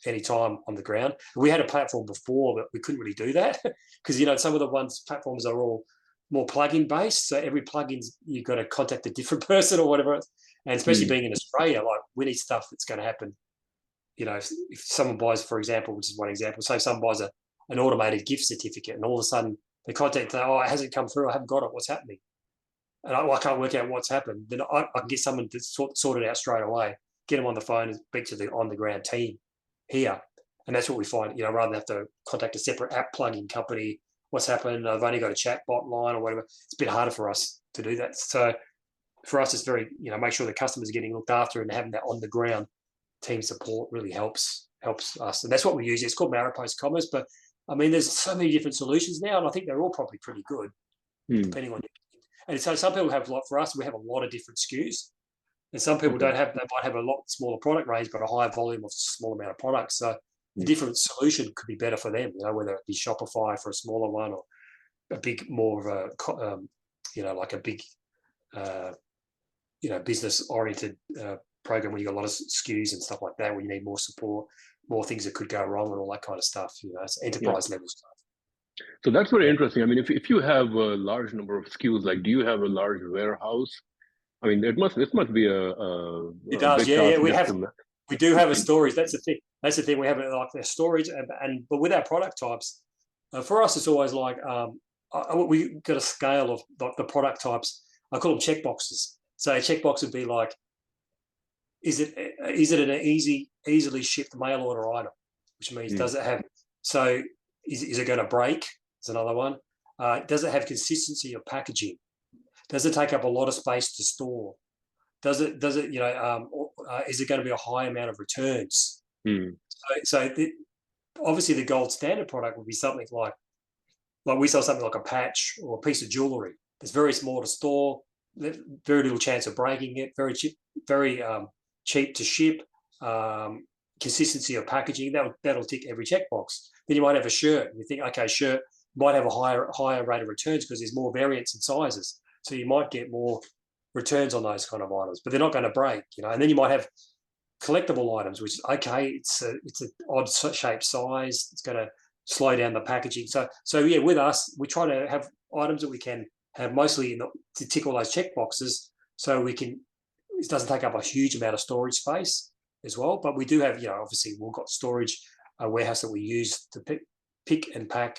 anytime on the ground. We had a platform before, but we couldn't really do that because, you know, some of the platforms are all more plugin based. So every plugin's, you've got to contact a different person or whatever. And especially being in Australia, like we need stuff that's going to happen. You know, if someone buys, for example, which is one example, say someone buys an automated gift certificate and all of a sudden they contact, oh, it hasn't come through, I haven't got it, what's happening? And I can't work out what's happened. Then I can get someone to sort it out straight away, get them on the phone and speak to the on-the-ground team here. And that's what we find, you know, rather than have to contact a separate app plugin company, what's happened, I've only got a chat bot line or whatever. It's a bit harder for us to do that. So for us, it's very, you know, make sure the customers are getting looked after and having that on-the-ground team support really helps us. And that's what we use. It's called Maripost Commerce, but I mean, there's so many different solutions now, and I think they're all probably pretty good, depending on. And so some people have, like for us, we have a lot of different SKUs, and some people don't have. They might have a lot smaller product range, but a higher volume of a small amount of products. So the different solution could be better for them. You know, whether it be Shopify for a smaller one or a big, more of a, you know, like a big, you know, business-oriented program where you got a lot of SKUs and stuff like that, where you need more support, more things that could go wrong, and all that kind of stuff. You know, it's enterprise level stuff. So that's very interesting. I mean, if you have a large number of SKUs, like, do you have a large warehouse? I mean, this must be It does, big task. We do have a storage. That's the thing. That's the thing. We have like a storage, but with our product types, for us, it's always like we got a scale of the product types. I call them checkboxes. So a checkbox would be like, is it an easily shipped mail order item, which means does it have, so is it going to break? Is another one. Does it have consistency of packaging? Does it take up a lot of space to store? Does it you know, is it going to be a high amount of returns? Obviously the gold standard product would be something like we sell something like a patch or a piece of jewelry. It's very small to store, very little chance of breaking it, very cheap, cheap to ship, consistency of packaging. That'll tick every checkbox. Then you might have a shirt. You think, okay, shirt might have a higher rate of returns because there's more variance in sizes. So you might get more returns on those kind of items, but they're not going to break, you know. And then you might have collectible items, which is okay. It's an odd shaped size. It's going to slow down the packaging. So yeah, with us, we try to have items that we can have mostly to tick all those check boxes, so we can. It doesn't take up a huge amount of storage space as well. But we do have, you know, obviously we've got storage, a warehouse that we use to pick and pack,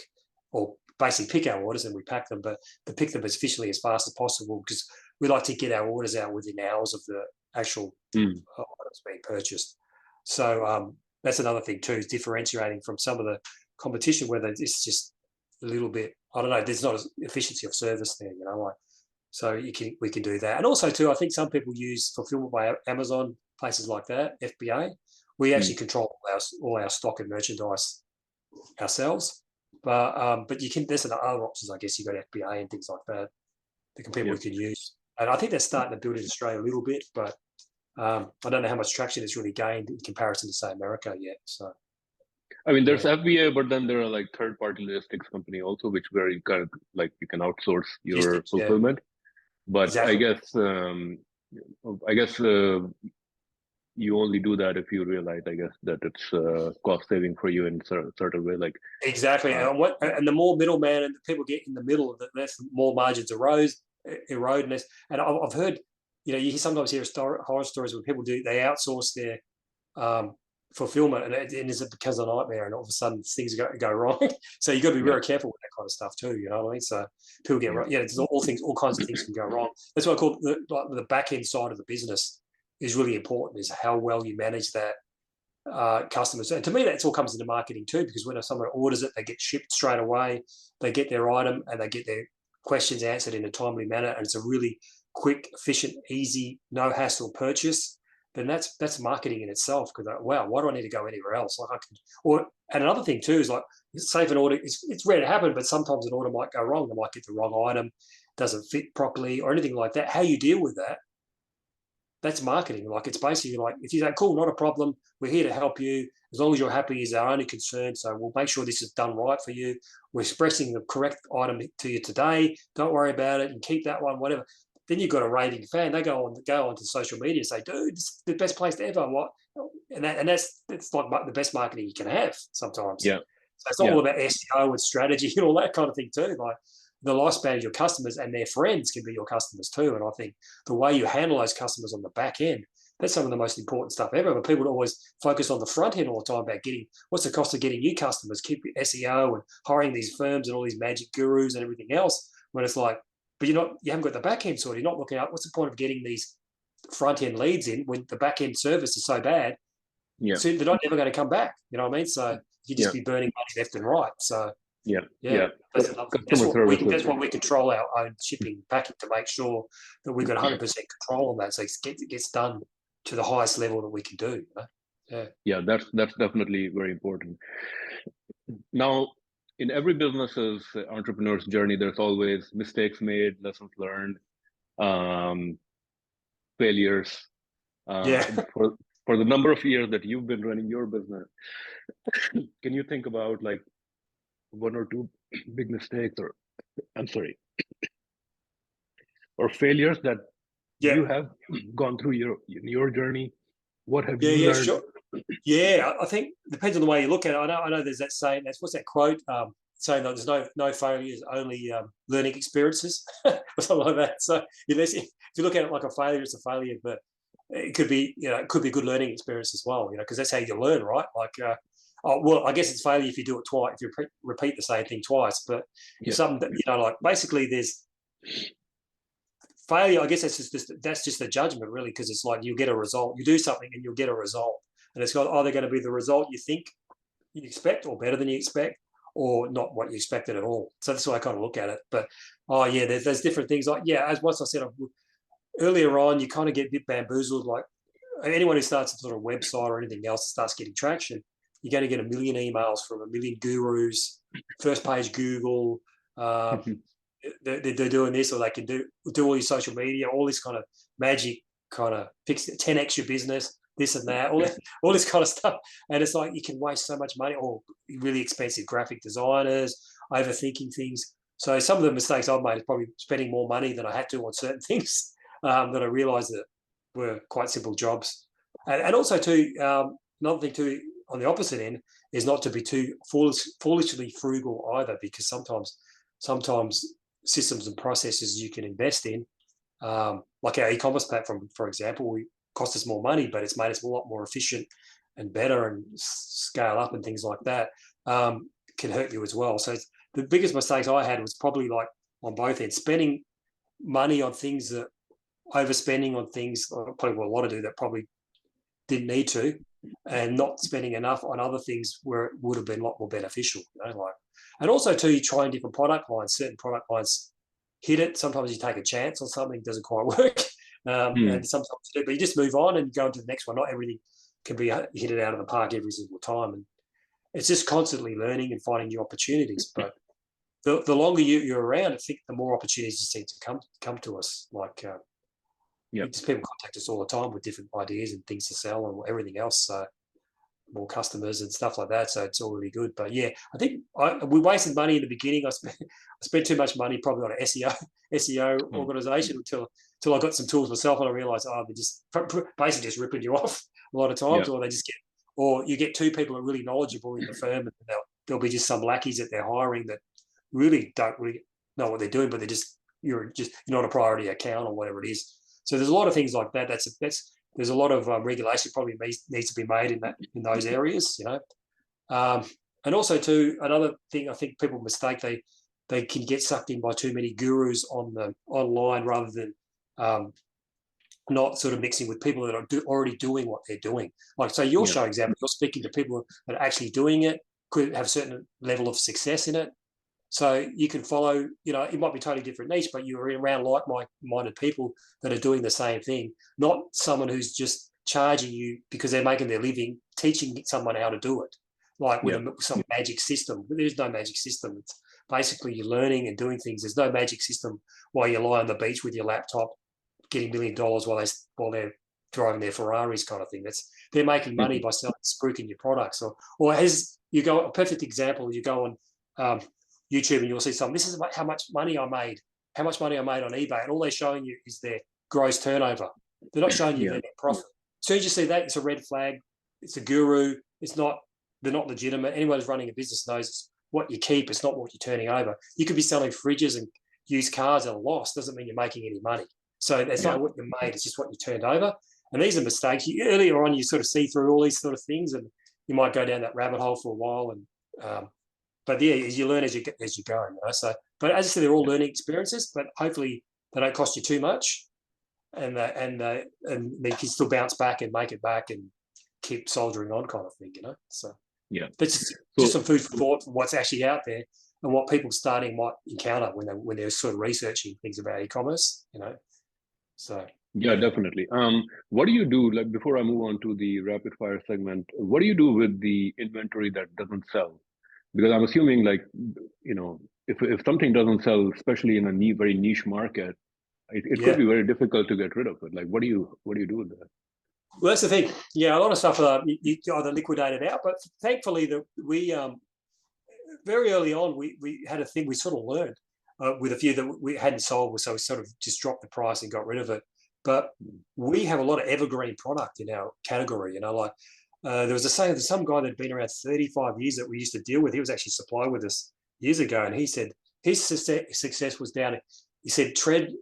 or basically pick our orders and we pack them, but to pick them as efficiently as fast as possible, because we like to get our orders out within hours of the actual items being purchased. So that's another thing too, is differentiating from some of the competition, whether it's just a little bit, I don't know, there's not as efficiency of service there, you know, like, so we can do that. And also too, I think some people use fulfillment by Amazon, places like that, FBA. We actually control all our stock and merchandise ourselves. But you can, there's other options, I guess. You've got FBA and things like that people can use. And I think they're starting to build in Australia a little bit, but I don't know how much traction it's really gained in comparison to, say, America yet. So, I mean, there's FBA, but then there are like third-party logistics company also, which where you kind of like you can outsource your fulfillment. But exactly. I guess you only do that if you realize, I guess, that it's cost saving for you in a certain way. Like exactly, and the more middleman and the people get in the middle, the more margins erode. And I've heard, you know, you sometimes hear horror stories where people they outsource their fulfillment, and is it because of a nightmare, and all of a sudden things go wrong. So you got to be very careful with that kind of stuff too. You know what I mean? So people get wrong. Yeah, it's all kinds of things can go wrong. That's what I call the back end side of the business is really important. Is how well you manage that customers. And to me, that all comes into marketing too, because when someone orders it, they get shipped straight away. They get their item and they get their questions answered in a timely manner, and it's a really quick, efficient, easy, no hassle purchase. Then that's marketing in itself. Because wow, why do I need to go anywhere else? Like and another thing too is like, say if an order, it's rare to happen, but sometimes an order might go wrong. They might get the wrong item, doesn't fit properly, or anything like that. How you deal with that? That's marketing. Like, it's basically like, if you say, cool, not a problem, we're here to help you. As long as you're happy is our only concern. So we'll make sure this is done right for you. We're expressing the correct item to you today. Don't worry about it and keep that one, whatever. then you've got a raving fan. They go onto social media and say, dude, this is the best place ever. What? And that's like the best marketing you can have sometimes. Yeah. So it's not all about SEO and strategy and all that kind of thing too. Like the lifespan of your customers and their friends can be your customers too. And I think the way you handle those customers on the back end, that's some of the most important stuff ever. But people always focus on the front end all the time about what's the cost of getting new customers, keep SEO and hiring these firms and all these magic gurus and everything else. When it's like, but you haven't got the back end sorted. You're not looking at what's the point of getting these front end leads in when the back end service is so bad. Yeah. So they're not ever going to come back. You know what I mean? So you just be burning money left and right. So that's why we control our own shipping packing to make sure that we've got 100% control on that. So it gets done to the highest level that we can do. You know? That's definitely very important. Now, in every business's entrepreneur's journey, there's always mistakes made, lessons learned, failures. For the number of years that you've been running your business, can you think about like one or two big mistakes or failures that you have gone through your journey? What have you learned? Sure. Yeah, I think it depends on the way you look at it. I know there's that saying, what's that quote? Saying that there's no failures, only learning experiences or something like that. So if you look at it like a failure, it's a failure, but it could be, it could be a good learning experience as well, because that's how you learn, right? Like, I guess it's failure if you do it twice, if you repeat the same thing twice. But if something that, like basically there's failure, I guess that's just a judgment really, because it's like you get a result, you do something and you'll get a result, and it's got either going to be the result you think you expect or better than you expect, or not what you expected at all. So that's why I kind of look at it. But there's different things. Like as once I said earlier on, you kind of get a bit bamboozled. Like anyone who starts a sort of website or anything else starts getting traction, you're going to get a million emails from a million gurus, first page Google. They're doing this, or they can do all your social media, all this kind of magic, kind of fix 10x your business, this and that, all this kind of stuff. And it's like you can waste so much money, or really expensive graphic designers, overthinking things. So some of the mistakes I've made is probably spending more money than I had to on certain things that I realized that were quite simple jobs. And also too, another thing too, on the opposite end, is not to be too foolishly frugal either, because sometimes systems and processes you can invest in, like our e-commerce platform, for example, cost us more money, but it's made us a lot more efficient and better, and scale up and things like that can hurt you as well. So the biggest mistakes I had was probably like on both ends, spending money on things that overspending on things, probably what a lot of do that probably didn't need to, and not spending enough on other things where it would have been a lot more beneficial. And also too, you try different product lines. Certain product lines hit it. Sometimes you take a chance on something, it doesn't quite work. And sometimes you do, but you just move on and go into the next one. Not everything can be hit it out of the park every single time. And it's just constantly learning and finding new opportunities. But the longer you're around, I think the more opportunities seem to come to us. Like just people contact us all the time with different ideas and things to sell and everything else. So more customers and stuff like that. So it's all really good. But yeah, I think we wasted money in the beginning. I spent too much money probably on an SEO organization until I got some tools myself, and I realized, they're just basically just ripping you off a lot of times, or you get two people that are really knowledgeable in the firm, and there'll be just some lackeys that they're hiring that really don't really know what they're doing, but you're not a priority account or whatever it is. So there's a lot of things like that. There's a lot of regulation probably needs to be made in those areas, and also too, another thing I think people mistake, they can get sucked in by too many gurus online rather than not sort of mixing with people that are already doing what they're doing. Like, so your show example, you're speaking to people that are actually doing it, could have a certain level of success in it. So you can follow, it might be totally different niche, but you're around like-minded people that are doing the same thing, not someone who's just charging you because they're making their living teaching someone how to do it, like with some magic system. But there's no magic system. It's basically you're learning and doing things. There's no magic system while you lie on the beach with your laptop getting $1 million while they're driving their Ferraris kind of thing. They're making money by spruiking your products. Or as you go, a perfect example, you go on YouTube and you'll see something. This is how much money I made how much money I made on eBay, and all they're showing you is their gross turnover. They're not showing you Yeah. their net profit. As soon as you see that, it's a red flag. It's a guru. It's not. They're not legitimate. Anyone who's running a business knows what you keep. It's not what you're turning over. You could be selling fridges and used cars at a loss. Doesn't mean you're making any money. So that's not what you made. It's just what you turned over. And these are mistakes. Earlier on, you sort of see through all these sort of things, and you might go down that rabbit hole for a while. And but yeah, you learn as you go. You know? So, but as I said, they're all learning experiences. But hopefully, they don't cost you too much, and they can still bounce back and make it back and keep soldiering on, kind of thing. You know. So Yeah. that's just some food for thought for what's actually out there and what people starting might encounter when they're sort of researching things about e-commerce. You know. So. Yeah, definitely. What do you do, like before I move on to the rapid fire segment, what do you do with the inventory that doesn't sell? Because I'm assuming like, if something doesn't sell, especially in a very niche market, it could Yeah. be very difficult to get rid of it. Like, what do you do with that? Well, that's the thing. Yeah, a lot of stuff you either liquidate it out, but thankfully we very early on we had a thing we sort of learned with a few that we hadn't sold, so we sort of just dropped the price and got rid of it. But we have a lot of evergreen product in our category. You know, like there was a saying there's some guy that'd been around 35 years that we used to deal with. He was actually supplied with us years ago, and he said his success was down. He said tread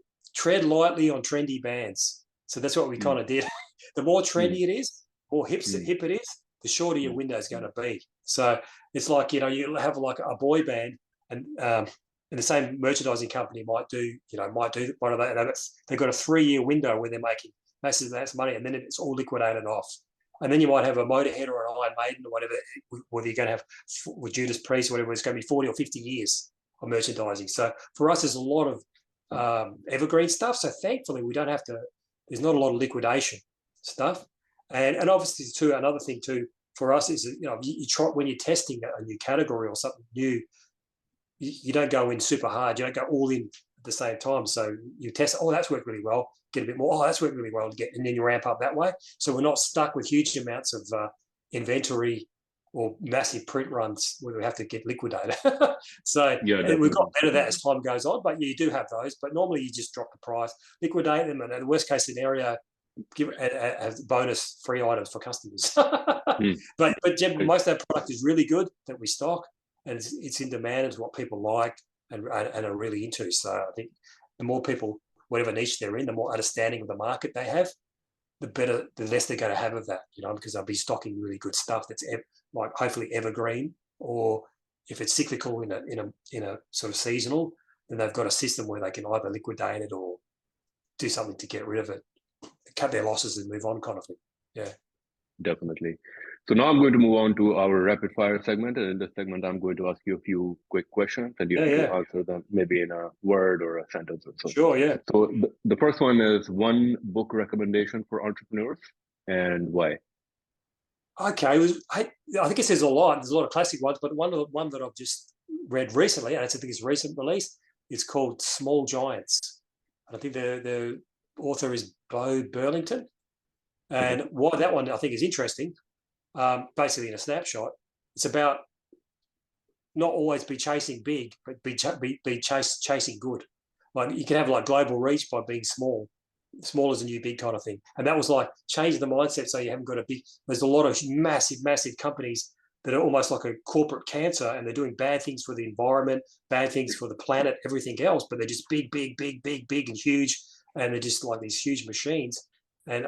lightly on trendy bands. So that's what we kind of did. The more trendy it is, more hip it is, the shorter your window is going to be. So it's like, you have like a boy band, and the same merchandising company might do one of that. They've got a 3-year window where they're making massive amounts of money, and then it's all liquidated off. And then you might have a Motorhead or an Iron Maiden or whatever, whether you're going to have with Judas Priest or whatever, it's going to be 40 or 50 years of merchandising. So for us, there's a lot of evergreen stuff. So thankfully, we don't have to. There's not a lot of liquidation stuff, and obviously too, another thing too for us is you try when you're testing a new category or something new, you don't go in super hard, you don't go all in at the same time. So you test, that's worked really well, get a bit more, that's worked really well, and then you ramp up that way. So we're not stuck with huge amounts of inventory or massive print runs where we have to get liquidated. So we've got better at that as time goes on, but you do have those. But normally you just drop the price, liquidate them, and in the worst case scenario, give as bonus free items for customers. But most of that product is really good that we stock, and it's in demand, is what people like and are really into. So I think the more people, whatever niche they're in, the more understanding of the market they have, the better, the less they're going to have of that, because they'll be stocking really good stuff that's like hopefully evergreen, or if it's cyclical in a sort of seasonal, then they've got a system where they can either liquidate it or do something to get rid of it, cut their losses and move on, kind of thing. Yeah, definitely. So now I'm going to move on to our rapid fire segment, and in this segment I'm going to ask you a few quick questions, and you have to answer them maybe in a word or a sentence or so. Sure, yeah. So the first one is one book recommendation for entrepreneurs, and why? Okay, I think it says a lot. There's a lot of classic ones, but one that I've just read recently, and I think it's a recent release, it's called Small Giants. And I think the author is Bo Burlington. And why that one I think is interesting, basically in a snapshot, it's about not always be chasing big, but be chasing good. Like you can have like global reach by being small. Small is a new big kind of thing. And that was like change the mindset so you haven't got a big, there's a lot of massive companies that are almost like a corporate cancer, and they're doing bad things for the environment, bad things for the planet, everything else, but they're just big and huge, and they're just like these huge machines. And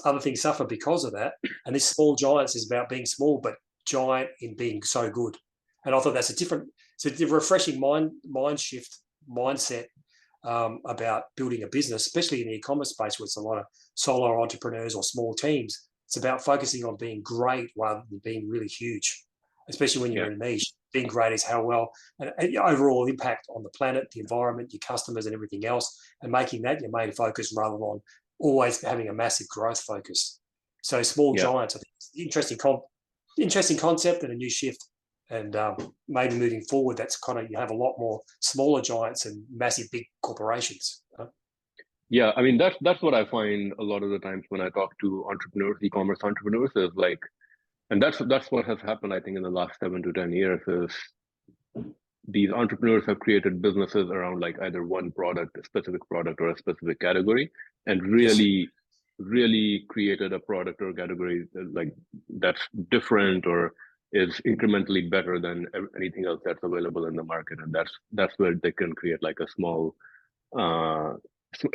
other things suffer because of that. And this Small Giants is about being small, but giant in being so good. And I thought it's a refreshing mindset about building a business, especially in the e-commerce space where it's a lot of solo entrepreneurs or small teams. It's about focusing on being great rather than being really huge, especially when you're in a niche. Being great is how well and overall impact on the planet, the environment, your customers, and everything else, and making that your main focus rather than always having a massive growth focus. So Small Giants, I think, it's interesting concept and a new shift. And maybe moving forward, that's kind of, you have a lot more smaller giants and massive big corporations. Yeah, I mean that's what I find a lot of the times when I talk to entrepreneurs, e-commerce entrepreneurs, is like, and that's what has happened, I think, in the last 7 to 10 years. Is these entrepreneurs have created businesses around like either one product, a specific product, or a specific category, and Yes. really created a product or category like that's different or is incrementally better than anything else that's available in the market, and that's where they can create like a uh,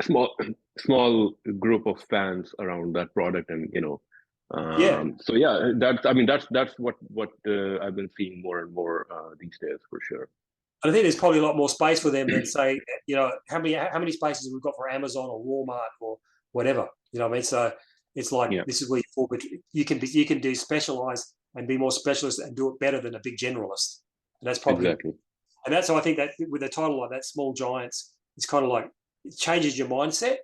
small small group of fans around that product, and Yeah. so yeah, that's what I've been seeing more and more these days for sure. I think there's probably a lot more space for them than say, how many spaces have we got for Amazon or Walmart or whatever. You know what I mean? So it's like Yeah, this is where you fall, but you can do specialize and be more specialist and do it better than a big generalist. And that's probably exactly. and that's so I think that with a title like that, Small Giants, it's kind of like it changes your mindset.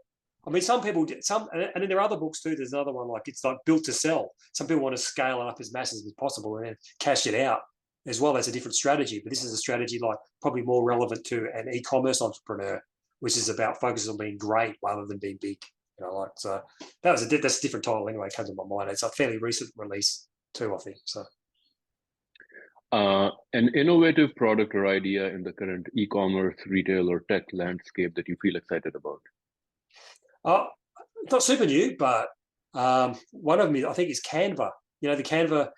I mean, some people and then there are other books too. There's another one like it's like Built to Sell. Some people want to scale it up as massive as possible and then cash it out as well. That's a different strategy, but this is a strategy like probably more relevant to an e-commerce entrepreneur, which is about focusing on being great rather than being big. Like so. That's a different title anyway. It comes to my mind. It's a fairly recent release too, I think. So. An innovative product or idea in the current e-commerce, retail, or tech landscape that you feel excited about? It's not super new, but one of them I think is Canva. The Canva.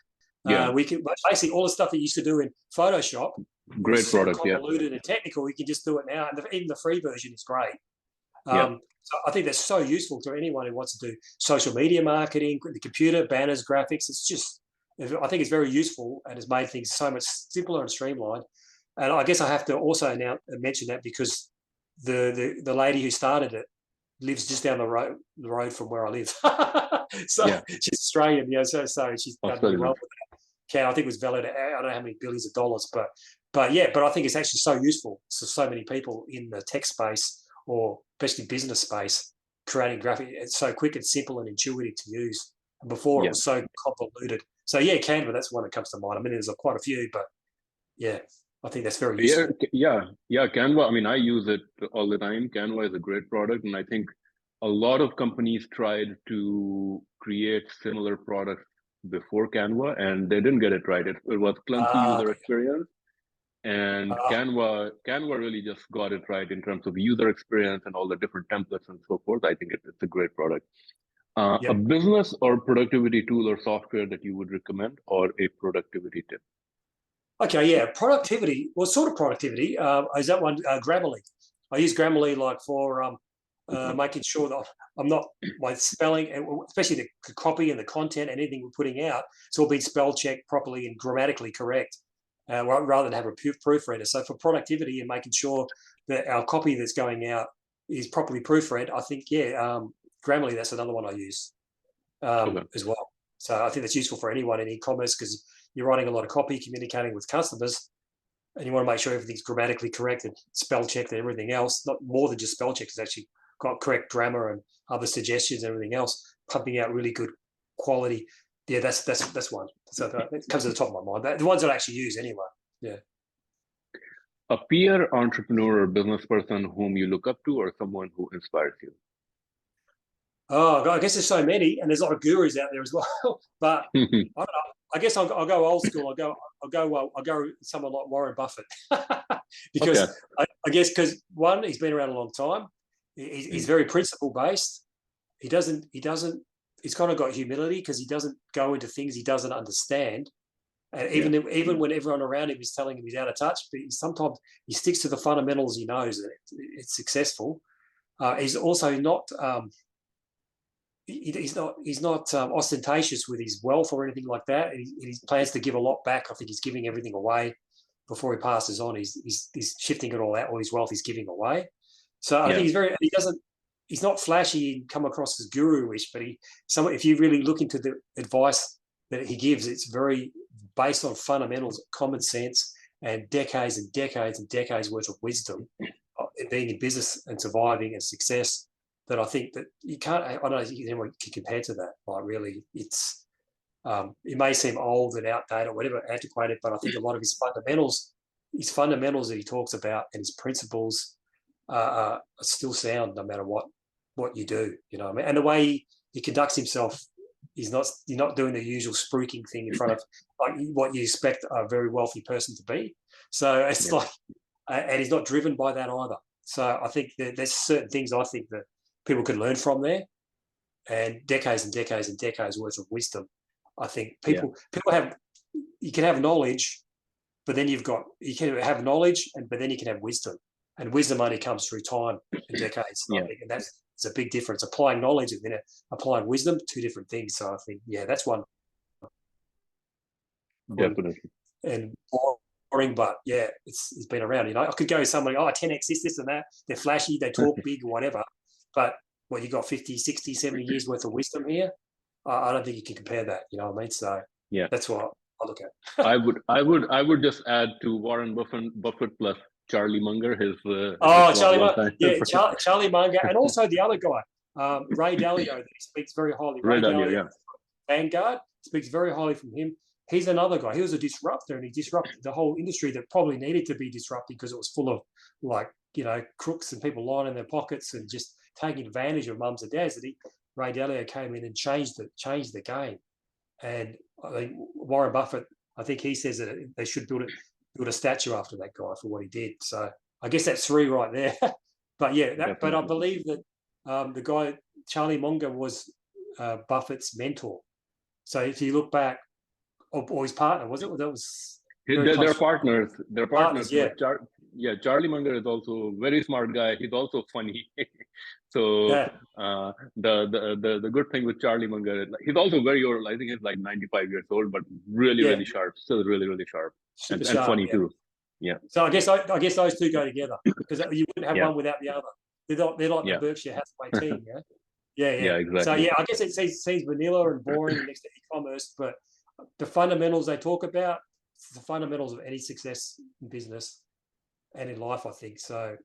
Yeah, We can basically all the stuff that you used to do in Photoshop, which great is super product. Yeah, convoluted and technical. You can just do it now, and even the free version is great. yeah, So I think that's so useful to anyone who wants to do social media marketing, the computer, banners, graphics. I think it's very useful and has made things so much simpler and streamlined. And I guess I have to also now mention that because the lady who started it lives just down the road from where I live. So yeah. she's Australian, so she's done really Australian. well with that. I think it was valued at, I don't know how many billions of dollars, but I think it's actually so useful to so many people in the tech space or especially business space, creating graphic. It's so quick and simple and intuitive to use. And before it Yeah, was so convoluted. So yeah, Canva, that's one that comes to mind. I mean, there's quite a few, but yeah, I think that's very yeah, useful. yeah. Canva. I mean, I use it all the time. Canva is a great product, and I think a lot of companies tried to create similar products before Canva, and they didn't get it right. It was clunky user Okay. experience, and Canva really just got it right in terms of user experience and all the different templates and so forth. I think it's a great product. A Yep. business or productivity tool or software that you would recommend, or a productivity tip? Okay, yeah, productivity. What sort of productivity? Is that one Grammarly? I use Grammarly like for Okay. making sure that I'm not my spelling, especially the copy and the content, anything we're putting out, it's all been spell checked properly and grammatically correct, rather than have a proofreader. So for productivity and making sure that our copy that's going out is properly proofread, I think Grammarly. That's another one I use Okay. as well. So I think that's useful for anyone in e-commerce because you're writing a lot of copy, communicating with customers, and you want to make sure everything's grammatically correct and spell checked and everything else. Not more than just spell check, it's actually got correct grammar and other suggestions and everything else, pumping out really good quality. Yeah, that's one. So it comes to the top of my mind. The ones that I actually use anyway. Yeah. A peer entrepreneur or business person whom you look up to, or someone who inspires you? Oh, I guess there's so many, and there's a lot of gurus out there as well. But I don't know. I guess I'll go old school. I'll go someone like Warren Buffett Okay. because I guess because one, he's been around a long time. He's Mm. very principle based. He doesn't. He's kind of got humility because he doesn't go into things he doesn't understand. And Yeah. even when everyone around him is telling him he's out of touch, but sometimes he sticks to the fundamentals he knows, and it's successful. He's also not. He's not ostentatious with his wealth or anything like that. He plans to give a lot back. I think he's giving everything away before he passes on. He's shifting it all out. All his wealth he's giving away. So I Yeah. think he's not flashy and come across as guru-ish, but if you really look into the advice that he gives, it's very based on fundamentals, common sense, and decades and decades and decades worth of wisdom being in business and surviving and success that I think that you can't. I don't know if anyone can compare to that. Like really, it may seem old and outdated or whatever, antiquated, but I think a lot of his fundamentals that he talks about and his principles are still sound no matter what you do. You know what I mean? And the way he conducts himself you're not doing the usual spruiking thing in front of like what you expect a very wealthy person to be. So it's like, and he's not driven by that either. So I think that there's certain things I think that people could learn from there, and decades and decades and decades worth of wisdom. I think people have, you can have knowledge, but then you can have knowledge, but then you can have wisdom, and wisdom only comes through time and decades. I think, and that's a big difference. Applying knowledge and then applying wisdom, two different things. So I think, that's one. Definitely. And boring, but it's been around. You know, I could go somebody, 10x this and that. They're flashy, they talk big or whatever. But you got 50, 60, 70 years worth of wisdom here. I don't think you can compare that. You know what I mean? So that's what I look at. I would just add to Warren Buffett plus Charlie Munger, his Charlie Munger, Charlie Munger, and also the other guy, Ray Dalio, that he speaks very highly. Ray Dalio, Vanguard speaks very highly from him. He's another guy. He was a disruptor, and he disrupted the whole industry that probably needed to be disrupted because it was full of crooks and people lying in their pockets and just taking advantage of mums and dads. Ray Dalio came in and changed the game. And I think Warren Buffett, I think he says that they should build a statue after that guy for what he did. So I guess that's three right there. But but I believe that the guy Charlie Munger was Buffett's mentor. So if you look back, or his partner, was it? That was they're partners. They're partners. Charlie Munger is also a very smart guy. He's also funny. So the good thing with Charlie Munger is he's also very old. I think he's like 95 years old, but really sharp. Still really sharp. And funny too. Yeah. So I guess those two go together because you wouldn't have one without the other. They're like the Berkshire Hathaway team. Yeah, exactly. So I guess it seems vanilla and boring next to e-commerce, but the fundamentals they talk about, the fundamentals of any success in business and in life, I think. So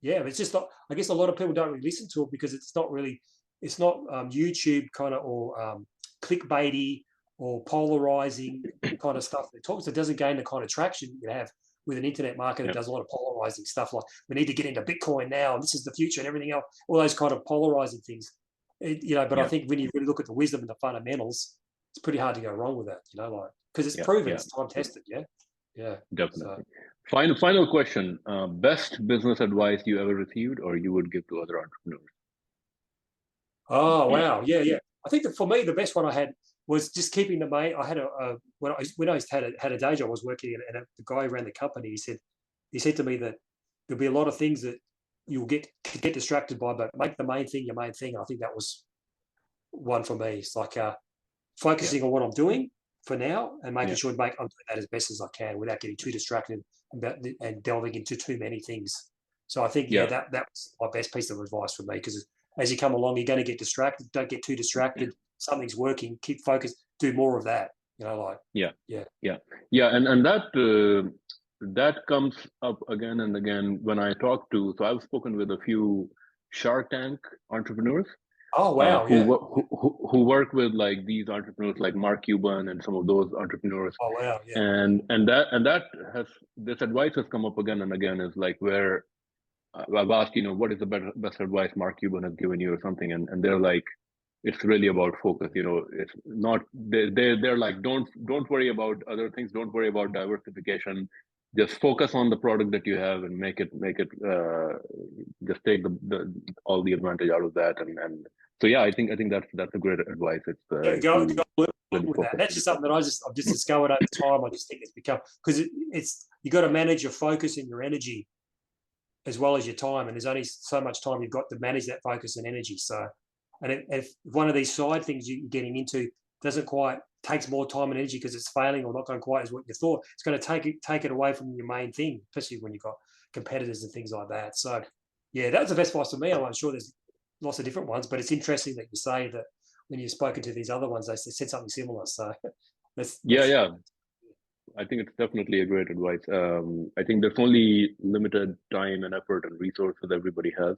it's just not, I guess a lot of people don't really listen to it because it's not YouTube kind of or clickbaity or polarizing kind of stuff that talks. It doesn't gain the kind of traction you have with an internet market that does a lot of polarizing stuff like we need to get into Bitcoin now and this is the future and everything else, all those kind of polarizing things. But I think when you really look at the wisdom and the fundamentals, it's pretty hard to go wrong with that, because it's proven, it's time tested. Yeah, definitely. So. Final question: best business advice you ever received, or you would give to other entrepreneurs? Oh wow, yeah. I think that for me, the best one I had was just keeping the main. I had when I had a day job, I was working, and the guy who ran the company, he said to me that there'll be a lot of things that you'll get distracted by, but make the main thing your main thing. I think that was one for me. It's like focusing on what I'm doing for now and making sure I'm doing that as best as I can without getting too distracted and delving into too many things. So I think that was my best piece of advice for me, because as you come along, you're going to get distracted. Don't get too distracted. Something's working. Keep focused. Do more of that. And that comes up again and again when I talk to. So I've spoken with a few Shark Tank entrepreneurs. Oh wow! Who work with like these entrepreneurs like Mark Cuban and some of those entrepreneurs. Oh wow! Yeah. And that has, this advice has come up again and again, is like where I've asked, what is the best advice Mark Cuban has given you or something, and they're like, it's really about focus. It's not, they're like, don't worry about other things, don't worry about diversification. Just focus on the product that you have and make it just take all the advantage out of that. And so I think that's a great advice. It's go with that. That's just something that I've just discovered over time. I just think it's become, because it's you got to manage your focus and your energy as well as your time, and there's only so much time you've got to manage that focus and energy. So, and if one of these side things you're getting into doesn't quite, takes more time and energy because it's failing or not going quite as what you thought, it's going to take it away from your main thing, especially when you've got competitors and things like that. So that's the best advice for me. I'm sure there's lots of different ones, but it's interesting that you say that when you've spoken to these other ones, they said something similar. So I think it's definitely a great advice. I think there's only limited time and effort and resources everybody has.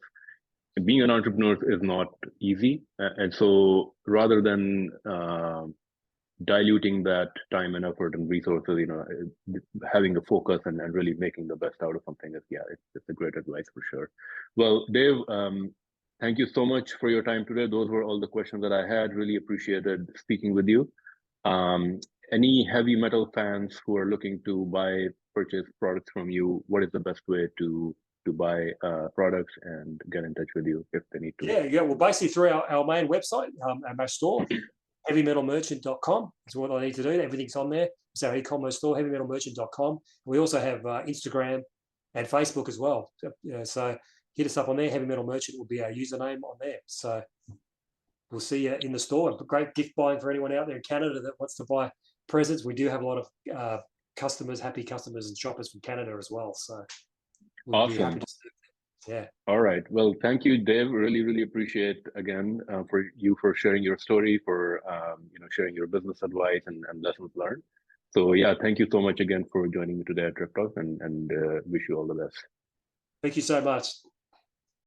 Being an entrepreneur is not easy, and so rather than diluting that time and effort and resources, having a focus and really making the best out of something is, it's a great advice for sure. Well, Dave, thank you so much for your time today. Those were all the questions that I had. Really appreciated speaking with you. Any heavy metal fans who are looking to purchase products from you, what is the best way to buy products and get in touch with you if they need to? Yeah. Well, basically through our main website, our store, heavymetalmerchant.com is what I need to do. Everything's on there. It's our e-commerce store, heavymetalmerchant.com. We also have Instagram and Facebook as well. So hit us up on there. Heavy Metal Merchant will be our username on there. So we'll see you in the store. Great gift buying for anyone out there in Canada that wants to buy presents. We do have a lot of happy customers and shoppers from Canada as well. So we'll be happy to see them. Yeah. All right. Well, thank you, Dave. Really, really appreciate again for sharing your story, for sharing your business advice and lessons learned. So yeah, thank you so much again for joining me today at Trip Talk, and wish you all the best. Thank you so much.